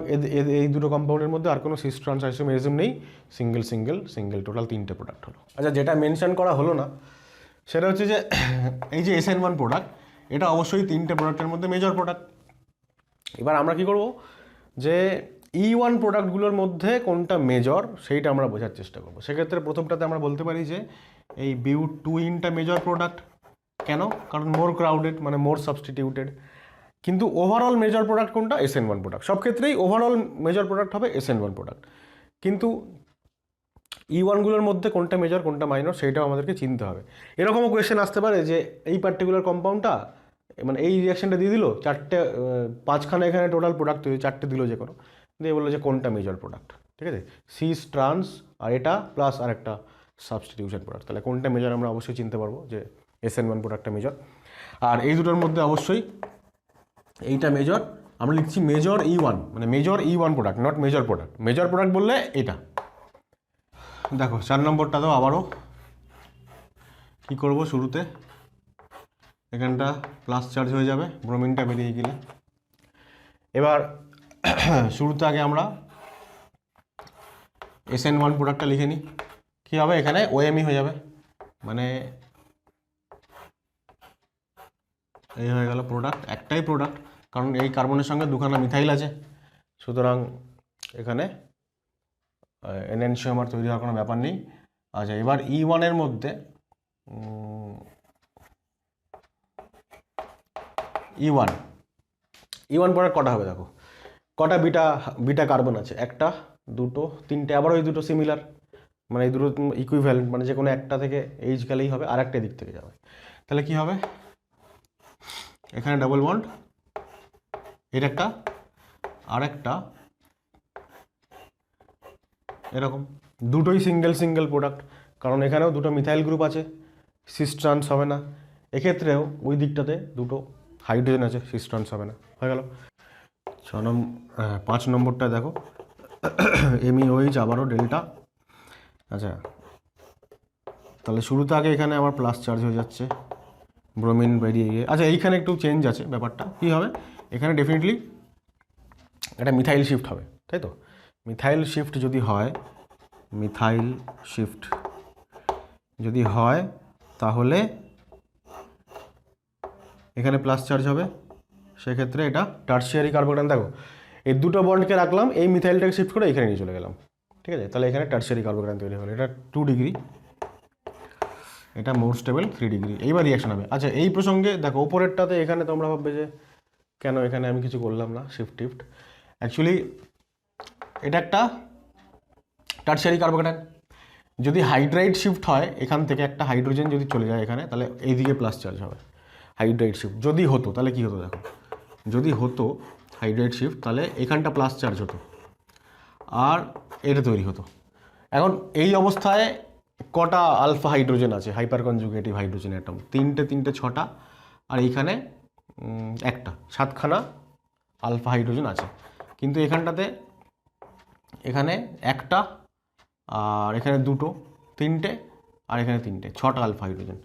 এই দুটো কম্পাউন্ডের মধ্যে আর কোনো সিস ট্রান্স আইসোমেরিজম নেই, সিঙ্গেল সিঙ্গেল সিঙ্গেল, টোটাল 3টে প্রোডাক্ট হলো। আচ্ছা, যেটা মেনশন করা হলো না সেটা হচ্ছে যে এই যে SN1 প্রোডাক্ট, এটা অবশ্যই 3টে প্রোডাক্টের মধ্যে মেজর প্রোডাক্ট। এবার আমরা কি করব, যে E1 প্রোডাক্টগুলোর মধ্যে কোনটা মেজর সেইটা আমরা বোঝার চেষ্টা করব। সেক্ষেত্রে প্রথমটাতে আমরা বলতে পারি যে এই বিউট-2ইনটা মেজর প্রোডাক্ট। কেন? কারণ মোর ক্রাউডেড, মানে মোর সাবস্টিটিউটেড। কিন্তু ওভারঅল মেজর প্রোডাক্ট কোনটা? SN1 product. সব ক্ষেত্রেই ওভারঅল মেজর প্রোডাক্ট হবে SN1 প্রোডাক্ট, কিন্তু E1গুলোর মধ্যে কোনটা মেজর কোনটা মাইনর সেইটাও আমাদেরকে চিনতে হবে। এরকমও কোয়েশ্চেন আসতে পারে যে এই পার্টিকুলার কম্পাউন্ডটা, মানে এই রিয়াকশনটা দিয়ে দিল, 5খানা এখানে টোটাল প্রোডাক্ট তৈরি, 4টে দিল যে কোনো, দিয়ে বললো যে কোনটা মেজর প্রোডাক্ট। ঠিক আছে, সিস ট্রান্স আর এটা প্লাস আর একটা সাবস্টিটিউশন প্রোডাক্ট, তাহলে কোনটা মেজর আমরা অবশ্যই চিনতে পারবো যে SN1 প্রোডাক্টটা মেজর। আর এই দুটোর মধ্যে অবশ্যই এইটা মেজর, আমরা লিখছি মেজর E1, মানে major E1 product, not major product. Major product বললে এটা। দেখো 4 নম্বরটা তো আবারও কী করবো, শুরুতে এখানটা প্লাস চার্জ হয়ে যাবে, ব্রোমিনটা বেরিয়ে গেলে। এবার শুরুতে আগে আমরা SN1 প্রোডাক্টটা লিখে নিই। কী হবে, এখানে OMe হয়ে যাবে, মানে এই হয়ে গেল প্রোডাক্ট, একটাই প্রোডাক্ট, কারণ এই কার্বনের সঙ্গে 2খানা মিথাইল আছে, সুতরাং এখানে এনএনসিওমার তৈরি হওয়ার কোনো ব্যাপার নেই। আচ্ছা, এবার E1 এর মধ্যে E1 প্রোডাক্ট কটা হবে দেখো, কটা বিটা কার্বন আছে, 1টা 2টো 3টে, আবার ওই দুটো সিমিলার, মানে এই দুটো ইকুইভ্যালেন্ট, মানে যে কোনো একটা থেকে এইচ গেলেই হবে, আর একটা দিক থেকে যাবে। তাহলে কি হবে, এখানে ডাবল বন্ড, এর একটা আর একটা এরকম, দুটোই সিঙ্গেল সিঙ্গেল প্রোডাক্ট, কারণ এখানেও দুটো মিথাইল গ্রুপ আছে, সিস ট্রান্স হবে না। এক্ষেত্রেও ওই দিকটাতে দুটো হাইড্রোজেন আছে, সিস ট্রান্স হবে না, হয়ে গেল। 5 নম্বরটা দেখো, MEOH আবারও ডেল্টা। আচ্ছা, তাহলে শুরুতে আগে এখানে আমার প্লাস চার্জ হয়ে যাচ্ছে, ব্রোমিন বেরিয়ে গিয়ে। আচ্ছা, এইখানে একটু চেঞ্জ আছে, ব্যাপারটা কী হবে, এখানে ডেফিনেটলি একটা মিথাইল শিফট হবে, তাই তো? মিথাইল শিফট যদি হয়, মিথাইল শিফট যদি হয় তাহলে এখানে প্লাস চার্জ হবে, সেক্ষেত্রে এটা টার্সিয়ারি কার্বোকেটায়ন। দেখো এই দুটো বন্ডকে রাখলাম, এই মিথাইলটাকে শিফট করে এখানে নিয়ে চলে গেলাম, ঠিক আছে, তাহলে এখানে টার্সিয়ারি কার্বোকেটায়ন তৈরি হলো। এটা 2 ডিগ্রি, এটা মোর স্টেবল 3 ডিগ্রি। এইবার রিয়াকশন হবে। আচ্ছা এই প্রসঙ্গে দেখো ওপরেরটাতে এখানে তোমরা ভাববে যে কেন এখানে আমি কিছু করলাম না শিফট, অ্যাকচুয়ালি এটা একটা টার্সিয়ারি কার্বোকেটায়ন। যদি হাইড্রাইড শিফট হয় এখান থেকে একটা হাইড্রোজেন যদি চলে যায় এখানে, তাহলে এইদিকে প্লাস চার্জ হবে। হাইড্রাইড শিফট যদি হতো তাহলে কী হতো দেখো, যদি হতো হাইড্রাইড শিফট তাহলে এখানটা প্লাস চার্জ হতো আর এটা তৈরি হতো। এখন এই অবস্থায় কটা আলফা হাইড্রোজেন আছে, হাইপার কনজুগেটিভ হাইড্রোজেন অ্যাটম? তিনটে 6টা, আর এইখানে একটা 7খানা আলফা হাইড্রোজেন আছে। কিন্তু এখানটাতে এখানে একটা, আর এখানে 2টো, 3টে, আর এখানে 3টে, 6টা আলফা হাইড্রোজেন।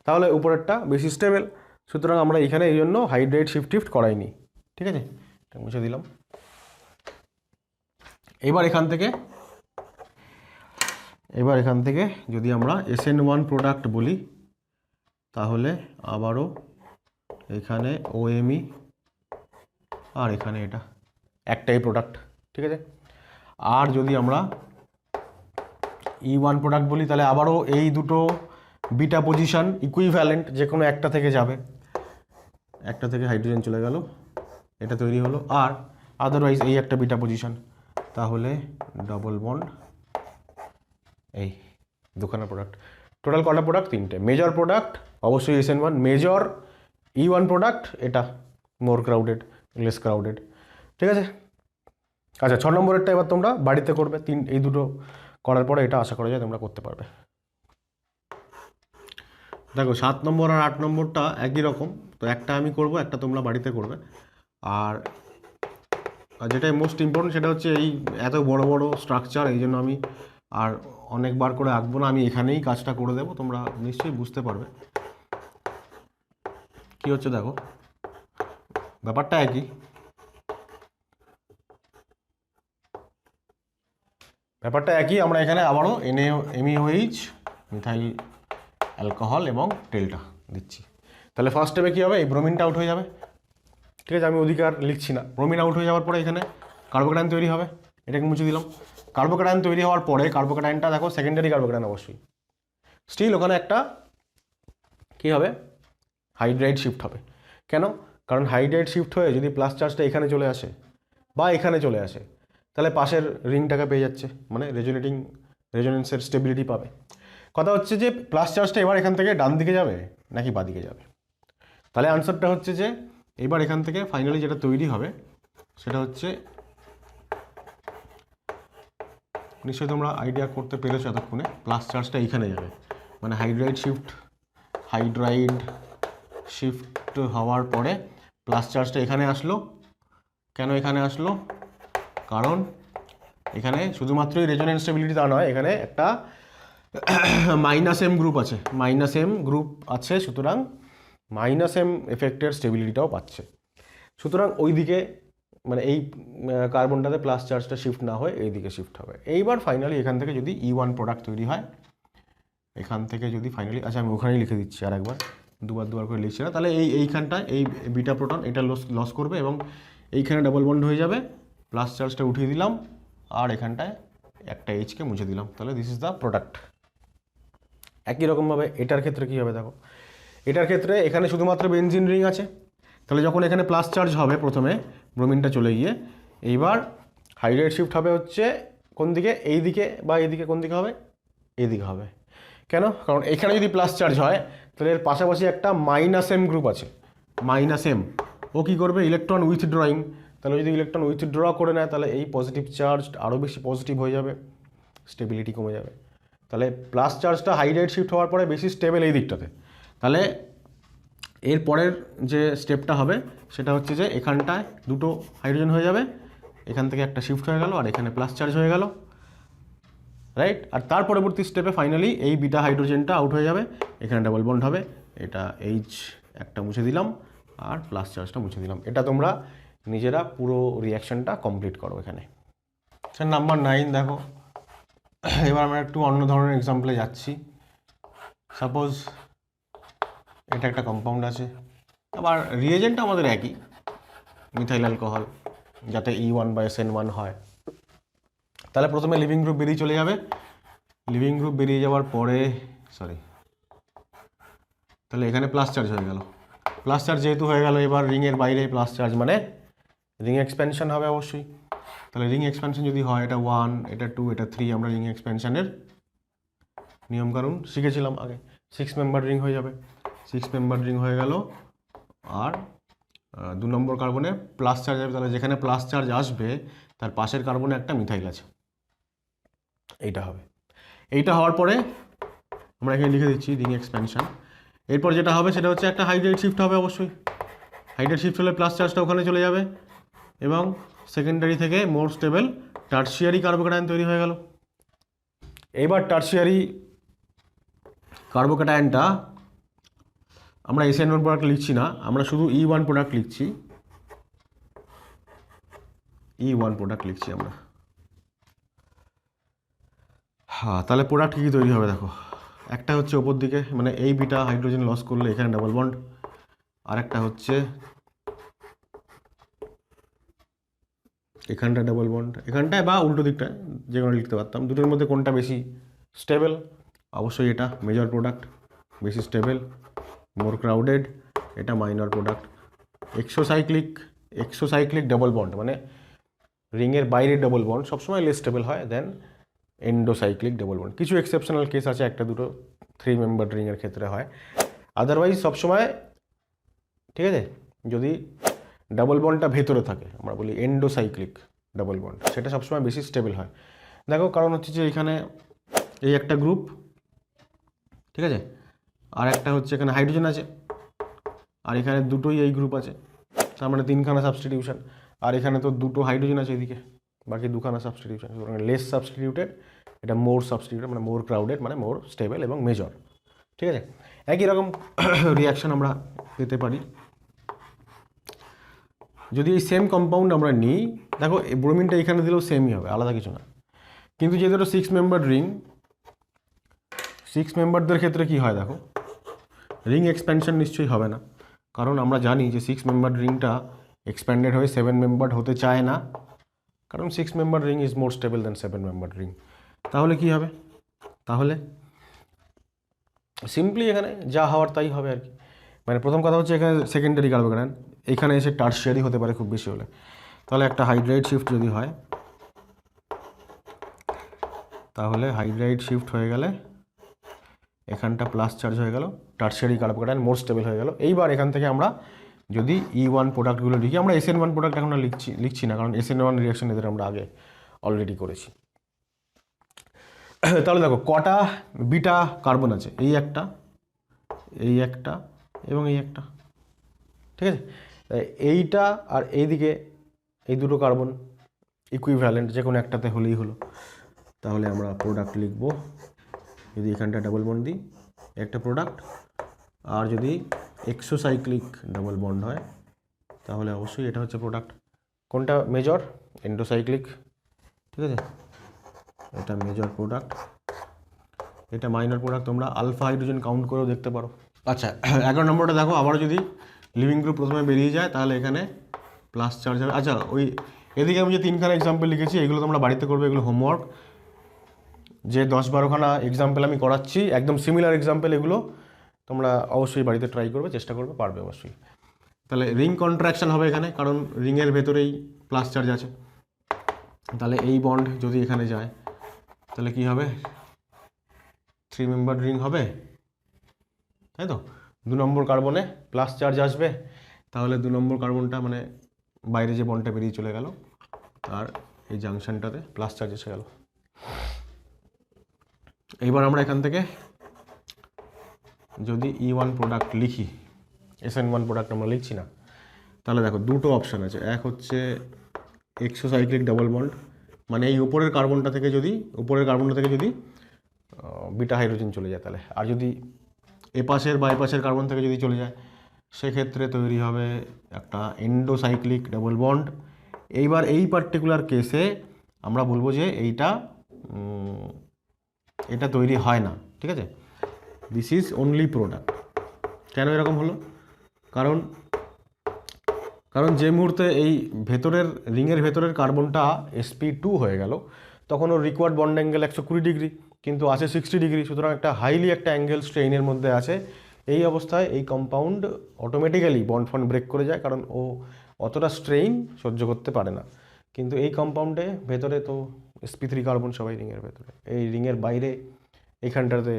তাহলে উপরেরটা বেশি স্টেবল, সুতরাং আমরা এখানে এই জন্য হাইড্রাইড শিফট করাইনি, ঠিক আছে, মুছে দিলাম। এবার এখান থেকে যদি আমরা SN1 প্রোডাক্ট বলি, তাহলে আবারও এখানে OMe আর এখানে এটা একটাই প্রোডাক্ট, ঠিক আছে। আর যদি আমরা E1 প্রোডাক্ট বলি, তাহলে আবারও এই দুটো বিটা পজিশন ইকুইভ্যালেন্ট, যে কোনো একটা থেকে যাবে, একটা থেকে হাইড্রোজেন চলে গেল, এটা তৈরি হলো। আর আদারওয়াইজ এই একটা বিটা পজিশন, তাহলে ডবল বন্ড, এই দুখানা প্রোডাক্ট। টোটাল কটা প্রোডাক্ট? 3টে। মেজর প্রোডাক্ট অবশ্যই SN1, মেজর E1 প্রোডাক্ট এটা মোর ক্রাউডেড, লেস ক্রাউডেড, ঠিক আছে। আচ্ছা 6 নম্বরেরটা এবার তোমরা বাড়িতে করবে, এই দুটো করার পরে এটা আশা করা যায় তোমরা করতে পারবে। দেখো 7 নম্বর আর 8 নম্বরটা একই রকম, তো একটা আমি করব, একটা তোমরা বাড়িতে করবে। আর যেটাই মোস্ট ইম্পর্টেন্ট সেটা হচ্ছে এই এত বড় বড় স্ট্রাকচার, এই জন্য আমি আর অনেকবার করে আঁকবো না, আমি এখানেই কাজটা করে দেবো, তোমরা নিশ্চয়ই বুঝতে পারবে কি হচ্ছে। দেখো ব্যাপারটা একই, আমরা এখানে আবারও NaMeOH মিথাইল অ্যালকোহল এবং ডেল্টা দিচ্ছি। তাহলে ফার্স্ট স্টেপে কী হবে, এই ব্রোমিনটা আউট হয়ে যাবে, ঠিক আছে, আমি ওদিকে আর লিখছি না। ব্রোমিন আউট হয়ে যাওয়ার পরে এখানে কার্বোকেটায়ন তৈরি হবে, এটাকে মুছে দিলাম। কার্বোকেটায়ন তৈরি হওয়ার পরে কার্বোকেটায়নটা দেখো সেকেন্ডারি কার্বোকেটায়ন অবশ্যই, স্টিল ওখানে একটা কী হবে, হাইড্রাইড শিফট হবে। কেন? কারণ হাইড্রাইড শিফট হয়ে যদি প্লাস চার্জটা এখানে চলে আসে বা এখানে চলে আসে, তাহলে পাশের রিংটাকে পেয়ে যাচ্ছে, মানে রেজোনেন্সের স্টেবিলিটি পাবে। কথা হচ্ছে যে প্লাস চার্জটা এবার এখান থেকে ডান দিকে যাবে নাকি বাঁ দিকে যাবে? তাহলে আনসারটা হচ্ছে যে এবার এখান থেকে ফাইনালি যেটা তৈরি হবে সেটা হচ্ছে, নিশ্চয়ই তোমরা আইডিয়া করতে পেরেছো এতক্ষণে, প্লাস চার্জটা এইখানে যাবে, মানে হাইড্রাইড শিফট হওয়ার পরে প্লাস চার্জটা এখানে আসলো। কেন এখানে আসলো? কারণ এখানে শুধুমাত্রই রেজোনেন্স স্টেবিলিটি তা নয়, এখানে একটা -M গ্রুপ আছে, সুতরাং -M এফেক্টের স্টেবিলিটিটাও পাচ্ছে। সুতরাং ওই দিকে মানে এই কার্বনটাতে প্লাস চার্জটা শিফট না হয়ে এই দিকে শিফট হবে। এইবার ফাইনালি এখান থেকে যদি E1 প্রোডাক্ট তৈরি হয়, এখান থেকে যদি ফাইনালি, আচ্ছা আমি ওখানেই লিখে দিচ্ছি আর একবার, দুবার করে লিখছি না, তাহলে এইখানটায় এই বিটা প্রোটন এটা লস করবে এবং এইখানে ডাবল বন্ড হয়ে যাবে, প্লাস চার্জটা উঠিয়ে দিলাম আর এখানটায় একটা এইচকে মুছে দিলাম, তাহলে দিস ইজ দ্য প্রোডাক্ট। একই রকমভাবে এটার ক্ষেত্রে কী হবে দেখো, এটার ক্ষেত্রে এখানে শুধুমাত্র বেনজিন রিং আছে, তাহলে যখন এখানে প্লাস চার্জ হবে প্রথমে ব্রোমিনটা চলে গিয়ে, এইবার হাইড্রাইড শিফট হবে হচ্ছে কোন দিকে, এই দিকে বা এইদিকে, কোন দিকে হবে, এইদিকে হবে। কেন? কারণ এখানে যদি প্লাস চার্জ হয় তাহলে এর পাশাপাশি একটা -M গ্রুপ আছে, -M, ও কী করবে, ইলেকট্রন উইথড্রয়িং, তাহলে যদি ইলেকট্রন উইথড্র করে নেয় তাহলে এই পজিটিভ চার্জ আরও বেশি পজিটিভ হয়ে যাবে, স্টেবিলিটি কমে যাবে। তাহলে প্লাস চার্জটা হাইড্রাইড শিফট হওয়ার পরে বেশি স্টেবল এই দিকটাতে। তাহলে এর পরের যে স্টেপটা হবে সেটা হচ্ছে যে এখানটায় দুটো হাইড্রোজেন হয়ে যাবে, এখান থেকে একটা শিফট হয়ে গেল আর এখানে প্লাস চার্জ হয়ে গেল, রাইট। আর তার পরবর্তী স্টেপে ফাইনালি এই বিটা হাইড্রোজেনটা আউট হয়ে যাবে, এখানে ডাবল বন্ড হবে, এটা H একটা মুছে দিলাম আর প্লাস চার্জটা মুছে দিলাম। এটা তোমরা নিজেরা পুরো রিয়াকশনটা কমপ্লিট করো এখানে। নাম্বার 9 দেখো, এবার আমরা একটু অন্য ধরনের এক্সাম্পলে যাচ্ছি। সাপোজ এটা একটা কম্পাউন্ড আছে, আবার রিয়েজেন্টটা আমাদের একই, মিথাইল অ্যালকোহল, যাতে E1/SN1 হয়। তাহলে প্রথমে লিভিং গ্রুপ বেরিয়ে চলে যাবে। লিভিং গ্রুপ বেরিয়ে যাওয়ার পরে তাহলে এখানে প্লাস চার্জ হয়ে গেল। প্লাস চার্জ যেহেতু হয়ে গেল, এবার রিংয়ের বাইরে প্লাস চার্জ মানে রিং এক্সপেনশন হবে অবশ্যই। তাহলে রিং এক্সপেনশন যদি হয়, এটা 1, এটা 2, এটা 3, আমরা রিং এক্সপেনশনের নিয়মকানুন শিখেছিলাম আগে। 6 মেম্বার রিং হয়ে যাবে, 6 মেম্বার রিং হয়ে গেল। আর 2 নম্বর কার্বনে প্লাস চার্জ যাবে, তাহলে যেখানে প্লাস চার্জ আসবে তার পাশের কার্বনে একটা মিথাইল আছে, এইটা হবে। এইটা হওয়ার পরে আমরা এখানে লিখে দিচ্ছি রিং এক্সপেনশন। এরপর যেটা হবে সেটা হচ্ছে একটা হাইড্রাইড শিফট হবে অবশ্যই। হাইড্রাইড শিফট হলে প্লাস চার্জটা ওখানে চলে যাবে এবং সেকেন্ডারি থেকে মোর স্টেবল টার্সিয়ারি কার্বোক্যাটায়ন তৈরি হয়ে গেল। এইবার টার্সিয়ারি কার্বোক্যাটায়নটা আমরা SN1 প্রোডাক্ট লিখছি না, আমরা শুধু E1 প্রোডাক্ট লিখছি। E1 প্রোডাক্ট লিখছি আমরা। হ্যাঁ, তাহলে প্রোডাক্ট কী কী তৈরি হবে দেখো। একটা হচ্ছে ওপর দিকে, মানে এই বিটা হাইড্রোজেন লস করলে এখানে ডাবল বন্ড। আর একটা হচ্ছে এখানটা ডাবল বন্ড, এখানটায় বা উল্টো দিকটায় যে কোনো লিখতে পারতাম। দুটোর মধ্যে কোনটা বেশি স্টেবল? অবশ্যই এটা মেজর প্রোডাক্ট, বেশি স্টেবল, মোর ক্রাউডেড। এটা মাইনর প্রোডাক্ট। এক্সোসাইক্লিক ডাবল বন্ড মানে রিংয়ের বাইরে ডাবল বন্ড সবসময় লেস স্টেবল হয় দেন এন্ডোসাইক্লিক ডাবল বন্ড। কিছু এক্সেপশনাল কেস আছে, একটা দুটো 3 মেম্বার রিংয়ের ক্ষেত্রে হয়, আদারওয়াইজ সবসময় ঠিক আছে। যদি ডাবল বন্ডটা ভেতরে থাকে, আমরা বলি এন্ডোসাইক্লিক ডাবল বন্ড, সেটা সবসময় বেশি স্টেবল হয়। দেখো কারণ হচ্ছে যে এখানে এই একটা গ্রুপ, ঠিক আছে, আর একটা হচ্ছে এখানে হাইড্রোজেন আছে, আর এখানে দুটোই এই গ্রুপ আছে, তার মানে 3খানা সাবস্টিটিউশন। আর এখানে তো দুটো হাইড্রোজেন আছে এদিকে, বাকি 2খানা সাবস্টিটিউশন। সুতরাং লেস সাবস্টিটিউটেড, এটা মোর সাবস্টিটিউটেড মানে মোর ক্রাউডেড মানে মোর স্টেবল এবং মেজর, ঠিক আছে। একই রকম রিয়াকশন আমরা পেতে পারি যদি এই সেম কম্পাউন্ড আমরা নিই। দেখো ব্রোমিনটা এখানে দিলেও সেমই হবে, আলাদা কিছু না। কিন্তু যেহেতু এটা 6 মেম্বার রিং, 6 মেম্বারদের ক্ষেত্রে কি হয় দেখো, রিং এক্সপ্যানশন নিশ্চয়ই হবে না, কারণ আমরা জানি যে 6 মেম্বার রিংটা এক্সপ্যান্ডেড হয়ে 7 মেম্বার হতে চায় না, কারণ 6 member ring is more stable then 7 member ring. তাহলে কি হবে? তাহলে সিম্পলি এখানে যা হওয়ার তাই হবে আর কি। মানে প্রথম কথা হচ্ছে এখানে সেকেন্ডারি কার্বোক্যাটায়ন, এখানে এসে টার্সিয়ারি হতে পারে খুব বেশি হলে। তাহলে একটা হাইড্রাইড শিফট যদি হয়, তাহলে হাইড্রাইড শিফট হয়ে গেলে এখানটা প্লাস চার্জ হয়ে গেল, টার্সিয়ারি কার্বোক্যাটায়ন মোর স্টেবল হয়ে গেল। এইবার এখান থেকে আমরা যদি E1 প্রোডাক্টগুলো লিখি, আমরা SN1 প্রোডাক্ট এখন লিখছি না, কারণ SN1 রিয়াকশন এদের আমরা আগে অলরেডি করেছি। তাহলে দেখো কটা বিটা কার্বন আছে, এই একটা, এই একটা এবং এই একটা, ঠিক আছে। এইটা আর এইদিকে এই দুটো কার্বন ইকুইভ্যালেন্ট, যে কোনো একটাতে হলেই হলো। তাহলে আমরা প্রোডাক্ট লিখব, যদি এখানটা ডাবল বন্ড দিই একটা প্রোডাক্ট, আর যদি এক্সোসাইক্লিক ডাবল বন্ড হয় তাহলে অবশ্যই এটা হচ্ছে প্রোডাক্ট। কোনটা মেজর? এন্ডোসাইক্লিক, ঠিক আছে, এটা মেজর প্রোডাক্ট, এটা মাইনর প্রোডাক্ট। তোমরা আলফা হাইড্রোজেন কাউন্ট করেও দেখতে পারো। আচ্ছা 11 নম্বরটা দেখো, আবার যদি লিভিং গ্রুপ প্রথমে বেরিয়ে যায় তাহলে এখানে প্লাস চার্জ হবে। আচ্ছা ওই এদিকে আমি যে 3খানা এক্সাম্পল লিখেছি এগুলো তোমরা বাড়িতে করবে, এগুলো হোমওয়ার্ক। যে 10-12খানা এক্সাম্পল আমি করাচ্ছি একদম সিমিলার এক্সাম্পল, এগুলো তোমরা অবশ্যই বাড়িতে ট্রাই করবে, চেষ্টা করবে, পারবে অবশ্যই। তাহলে রিং কন্ট্রাকশন হবে এখানে, কারণ রিংয়ের ভেতরেই প্লাস চার্জ আছে। তাহলে এই বন্ড যদি এখানে যায় তাহলে কি হবে? 3 মেম্বার রিং হবে, তাই তো। 2 নম্বর কার্বনে প্লাস চার্জ আসবে, তাহলে 2 নম্বর কার্বনটা মানে বাইরে যে বন্ডটা বেরিয়ে চলে গেল, আর এই জাংশনটাতে প্লাস চার্জ এসে গেল। এইবার আমরা এখান থেকে যদি E1 প্রোডাক্ট লিখি, SN1 প্রোডাক্ট আমরা লিখছি না, তাহলে দেখো দুটো অপশান আছে। এক হচ্ছে এক্সোসাইক্লিক ডাবল বন্ড, মানে এই উপরের কার্বনটা থেকে যদি বিটা হাইড্রোজেন চলে যায় তাহলে, আর যদি এপাশের বা এপাশের কার্বন থেকে যদি চলে যায় সেক্ষেত্রে তৈরি হবে একটা এন্ডোসাইক্লিক ডাবল বন্ড। এইবার এই পার্টিকুলার কেসে আমরা বলবো যে এটা তৈরি হয় না, ঠিক আছে। This is only product. কেন এরকম হলো? কারণ যে মুহূর্তে এই ভেতরের রিংয়ের ভেতরের কার্বনটা sp2 হয়ে গেল, তখন ওর রিকোয়ার্ড বন্ড অ্যাঙ্গেল 120 ডিগ্রি, কিন্তু আছে 60 ডিগ্রি, সুতরাং একটা হাইলি একটা অ্যাঙ্গেল স্ট্রেইনের মধ্যে আছে। এই অবস্থায় এই কম্পাউন্ড অটোমেটিক্যালি বন্ড ফন্ড ব্রেক করে যায়, কারণ ও অতটা স্ট্রেইন সহ্য করতে পারে না। কিন্তু এই কম্পাউন্ডে ভেতরে তো sp3 কার্বন সবাই রিংয়ের ভেতরে, এই রিংয়ের বাইরে এইখানটাতে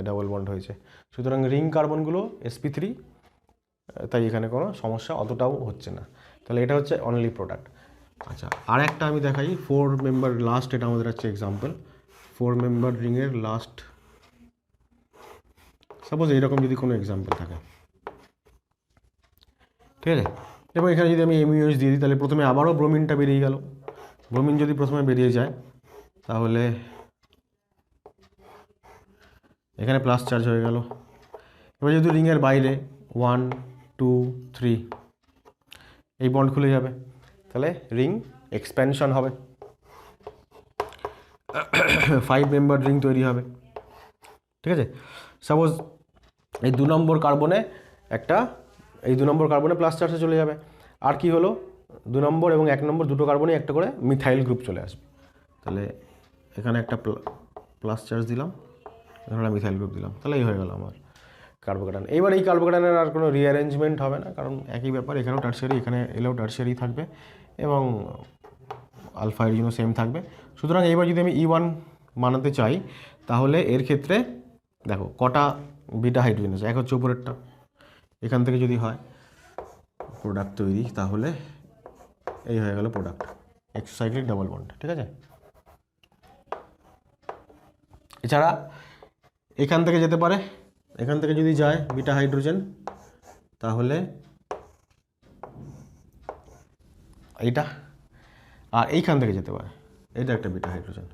ডাবল বন্ড হয়েছে, সুতরাং রিং কার্বনগুলো sp3, তাই এখানে কোনো সমস্যা অতটাও হচ্ছে না। তাহলে এটা হচ্ছে অনলি প্রোডাক্ট। আচ্ছা, আর একটা আমি দেখাই 4 মেম্বার লাস্ট, এটা আমাদের হচ্ছে এক্সাম্পল 4 মেম্বার রিংয়ের লাস্ট। সাপোজ এইরকম যদি কোনো এক্সাম্পল থাকে, ঠিক আছে, এবং এখানে যদি আমি MUH দিয়ে দিই, তাহলে প্রথমে আবারও ব্রোমিনটা বেরিয়ে গেল। ব্রোমিন যদি প্রথমে বেরিয়ে যায়, তাহলে এখানে প্লাস চার্জ হয়ে গেল। এবার যদি রিংয়ের বাইরে 1 2 3 এই বন্ড খুলে যাবে, তাহলে রিং এক্সপ্যানশন হবে, 5 মেম্বার রিং তৈরি হবে, ঠিক আছে। সাপোজ এই 2 নম্বর কার্বনে প্লাস চার্জে চলে যাবে। আর কি হলো, 2 নম্বর এবং 1 নম্বর দুটো কার্বনে একটা করে মিথাইল গ্রুপ চলে আসবে। তাহলে এখানে একটা প্লাস চার্জ দিলাম, এখানে মিথাইল গ্রুপ দিলাম, তাহলে এই হয়ে গেল আমার কার্বোক্যাটায়ন। এইবার এই কার্বোক্যাটায়নের আর কোনো রিঅ্যারেঞ্জমেন্ট হবে না, কারণ একই ব্যাপার, এখানেও টার্সিয়ারি, এখানে এলেও টার্সিয়ারি থাকবে এবং আলফা এর জন্য সেম থাকবে। সুতরাং এইবার যদি আমি E1 বানাতে চাই, তাহলে এর ক্ষেত্রে দেখো কটা বিটা হাইড্রোজেন আছে, এক হচ্ছে উপরেরটা, এখান থেকে যদি হয় প্রোডাক্ট তৈরি, তাহলে এই হয়ে গেল প্রোডাক্ট, এক্সোসাইক্লিক ডাবল বন্ড, ঠিক আছে। এছাড়া এখান থেকে যেতে পারে, এখান থেকে যদি যায় বিটা হাইড্রোজেন, তাহলে এইটা, আর এইখান থেকে যেতে পারে, এটা একটা বিটা হাইড্রোজেন,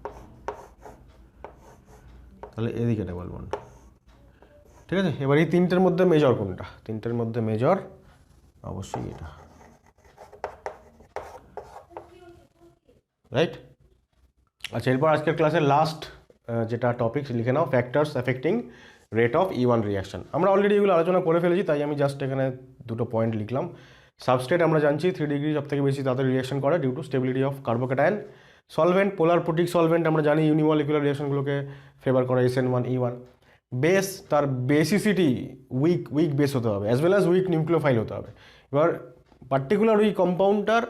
তাহলে এদিকে ডাবল বন্ড, ঠিক আছে। এবার এই তিনটের মধ্যে মেজর কোনটা? তিনটের মধ্যে মেজর অবশ্যই এটা, রাইট। আচ্ছা, এরপর আজকের ক্লাসের লাস্ট যেটা টপিক লিখে নাও, factors affecting rate of E1 reaction. আমরা অলরেডি এগুলো আলোচনা করে ফেলেছি, তাই আমি জাস্ট এখানে দুটো পয়েন্ট লিখলাম। সাবস্ট্রেট আমরা জানছি 3 ডিগ্রি সব থেকে বেশি তাদের রিয়াকশন করে due to stability of carbocation. Solvent, polar protic solvent আমরা জানি ইউনিমলিকুলার রিয়াকশনগুলোকে ফেভার করে SN1 E1। বেস, তার বেসিসিটি উইক বেস হতে হবে, as well as weak nucleophile হতে হবে। এবার পার্টিকুলার ওই কম্পাউন্ডটার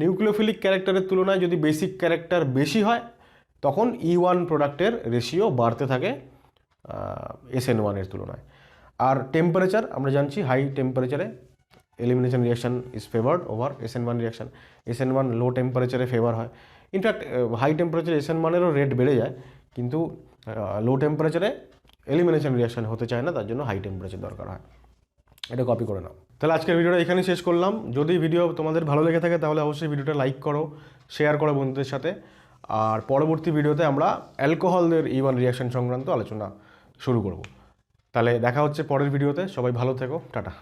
নিউক্লিওফিলিক ক্যারেক্টারের তুলনায় যদি বেসিক ক্যারেক্টার বেশি হয়, তখন E1 প্রোডাক্টের রেশিও বাড়তে থাকে SN1 এর তুলনায়। আর টেম্পারেচার আমরা জানছি, হাই টেম্পারেচারে elimination reaction is favoured over SN1 reaction. SN1 low টেম্পারেচারে ফেভার হয়। ইনফ্যাক্ট হাই টেম্পারেচারে SN1-এরও রেট বেড়ে যায়, কিন্তু লো টেম্পারেচারে এলিমিনেশন রিয়াকশন হতে চায় না, তার জন্য হাই টেম্পারেচার দরকার হয়। এটা কপি করে নাও। তাহলে আজকের ভিডিওটা এখানেই শেষ করলাম। যদি ভিডিও তোমাদের ভালো লেগে থাকে, তাহলে অবশ্যই ভিডিওটা লাইক করো, শেয়ার করো বন্ধুদের সাথে। আর পরবর্তী ভিডিওতে আমরা অ্যালকোহলদের E1 রিয়াকশন সংক্রান্ত আলোচনা শুরু করব। তাহলে দেখা হচ্ছে পরের ভিডিওতে। সবাই ভালো থেকো, টাটা।